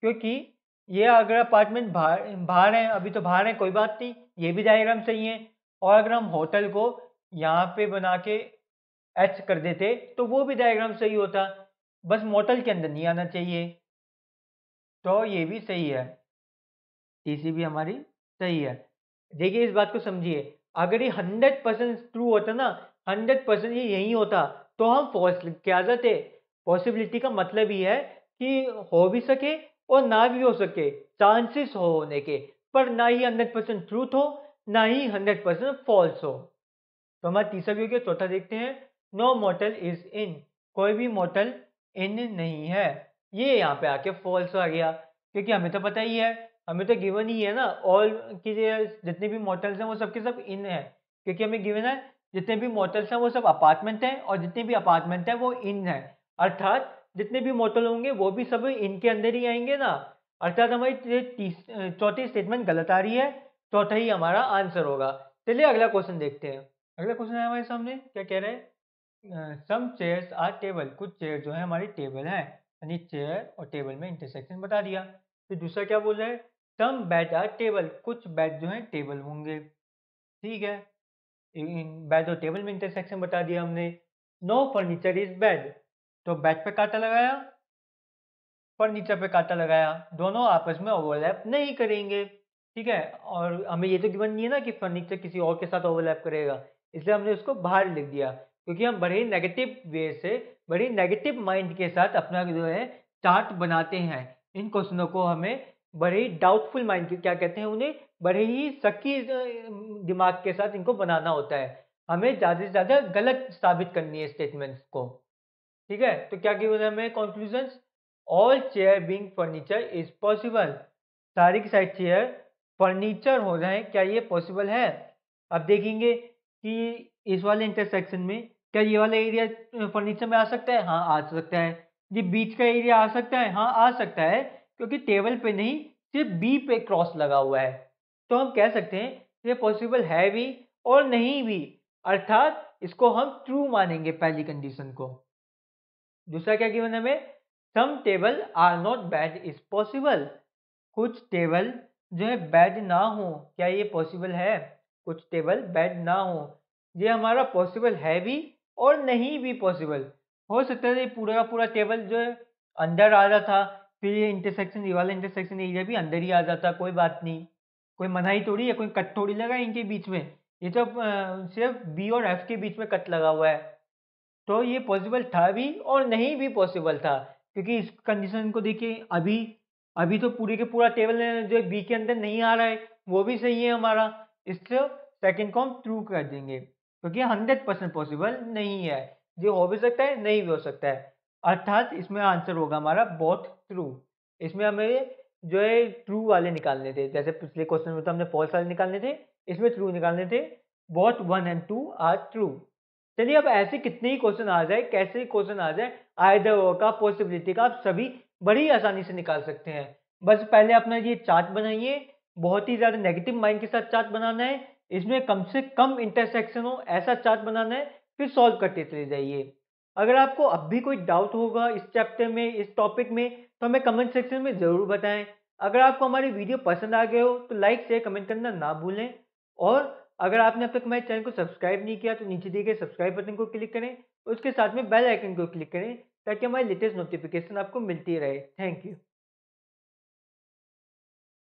क्योंकि ये अगर अपार्टमेंट बाहर बाहर है, अभी तो बाहर है, कोई बात नहीं, ये भी डायग्राम सही है। और अगर हम होटल को यहाँ पे बना के एच कर देते तो वो भी डायग्राम सही होता, बस मोटल के अंदर नहीं आना चाहिए, तो ये भी सही है। तीसरी भी हमारी सही है। देखिए इस बात को समझिए, अगर ये 100% ट्रू होता ना, 100% ये यही होता, तो हम फॉल्स लिख के आ जाते। पॉसिबिलिटी का मतलब ही है कि हो भी सके और ना भी हो सके, चांसेस हो होने के, पर ना ही 100% ट्रूथ हो, ना ही 100% फॉल्स हो। तो हमारा तीसरा भी हो गया। चौथा देखते हैं, नो मॉर्टल इज इन, कोई भी मॉर्टल इन नहीं है। ये यहाँ पे आके फॉल्स आ गया, क्योंकि हमें तो पता ही है, हमें तो गिवन ही है ना, ऑल की जितने भी मॉर्टल्स हैं वो सबके सब इन है, क्योंकि हमें गिवन है जितने भी मॉर्टल्स हैं वो सब अपार्टमेंट हैं, और जितने भी अपार्टमेंट हैं वो इन है, अर्थात जितने भी मॉर्टल होंगे वो भी सब इनके अंदर ही आएंगे ना, अर्थात हमारी चौथी स्टेटमेंट गलत आ रही है, चौथा ही हमारा आंसर होगा। चलिए अगला क्वेश्चन देखते हैं। अगला क्वेश्चन है हमारे सामने, क्या कह रहे हैं, सम चेयर्स आर टेबल, कुछ चेयर जो है हमारी टेबल है, यानी चेयर और टेबल में इंटरसेक्शन बता दिया। फिर दूसरा क्या बोल रहा है, सम बेड आर टेबल, कुछ बेड जो है टेबल होंगे, ठीक है, बेड और टेबल में इंटरसेक्शन बता दिया हमने। नो फर्नीचर इज बेड, तो बेड पे कांटा लगाया, फर्नीचर पे कांटा लगाया, दोनों आपस में ओवरलैप नहीं करेंगे, ठीक है, और हमें ये तो गिवन नहीं है ना कि फर्नीचर किसी और के साथ ओवरलैप करेगा, इसलिए हमने उसको बाहर लिख दिया, क्योंकि हम बड़े नेगेटिव वे से, बड़ी नेगेटिव माइंड के साथ अपना जो है चार्ट बनाते हैं। इन क्वेश्चनों को हमें बड़े ही डाउटफुल माइंड के, क्या कहते हैं उन्हें, बड़े ही शक्की दिमाग के साथ इनको बनाना होता है, हमें ज़्यादा से ज़्यादा गलत साबित करनी है स्टेटमेंट्स को, ठीक है। तो क्या गिवन है हमें conclusion, all chair being furniture is possible, सारी की सारी चेयर फर्नीचर हो जाए, क्या ये पॉसिबल है? अब देखेंगे कि इस वाले इंटरसेक्शन में क्या ये वाला एरिया फर्नीचर में आ सकता है? हाँ आ सकता है। ये बीच का एरिया आ सकता है? हाँ आ सकता है, क्योंकि टेबल पे नहीं, सिर्फ बी पे क्रॉस लगा हुआ है, तो हम कह सकते हैं ये पॉसिबल है भी और नहीं भी, अर्थात इसको हम ट्रू मानेंगे पहली कंडीशन को। दूसरा क्या गिवन है हमें, some table are not bad is possible, कुछ टेबल जो है बैड ना हो, क्या ये पॉसिबल है? कुछ टेबल बैड ना हो, ये हमारा पॉसिबल है भी और नहीं भी पॉसिबल। हो सकता है ये पूरा का पूरा टेबल जो है अंदर आ रहा था, फिर ये इंटरसेक्शन, ये वाला इंटरसेक्शन एरिया भी अंदर ही आ जाता, कोई बात नहीं, कोई मनाही थोड़ी है, कोई कट थोड़ी लगा है इनके बीच में, ये तो सिर्फ बी और एफ के बीच में कट लगा हुआ है, तो ये पॉसिबल था भी और नहीं भी पॉसिबल था, क्योंकि इस कंडीशन को देखिए, अभी अभी तो पूरे के पूरा टेबल जो बी के अंदर नहीं आ रहा है, वो भी सही है हमारा, इससे सेकंड को हम ट्रू कर देंगे, क्योंकि 100% पॉसिबल नहीं है, जो हो भी सकता है नहीं भी हो सकता है, अर्थात इसमें आंसर होगा हमारा बोथ ट्रू। इसमें हमें जो है ट्रू वाले निकालने थे, जैसे पिछले क्वेश्चन में तो हमने फॉल्स वाले निकालने थे, इसमें ट्रू निकालने थे, बोथ 1 एंड 2 आर ट्रू। चलिए अब ऐसे कितने ही क्वेश्चन आ जाए, कैसे ही क्वेश्चन आ जाए, आइदर और का, पॉसिबिलिटी का, आप सभी बड़ी आसानी से निकाल सकते हैं। बस पहले अपना ये चार्ट बनाइए, बहुत ही ज़्यादा नेगेटिव माइंड के साथ चार्ट बनाना है, इसमें कम से कम इंटरसेक्शन हो ऐसा चार्ट बनाना है, फिर सॉल्व करते चले जाइए। अगर आपको अब भी कोई डाउट होगा इस चैप्टर में, इस टॉपिक में, तो हमें कमेंट सेक्शन में ज़रूर बताएं। अगर आपको हमारी वीडियो पसंद आ गए हो तो लाइक शेयर कमेंट करना ना भूलें, और अगर आपने अब तक हमारे चैनल को सब्सक्राइब नहीं किया तो नीचे दिए गए सब्सक्राइब बटन को क्लिक करें और उसके साथ में बेल आइकन को क्लिक करें ताकि हमारी लेटेस्ट नोटिफिकेशन आपको मिलती रहे। Thank you.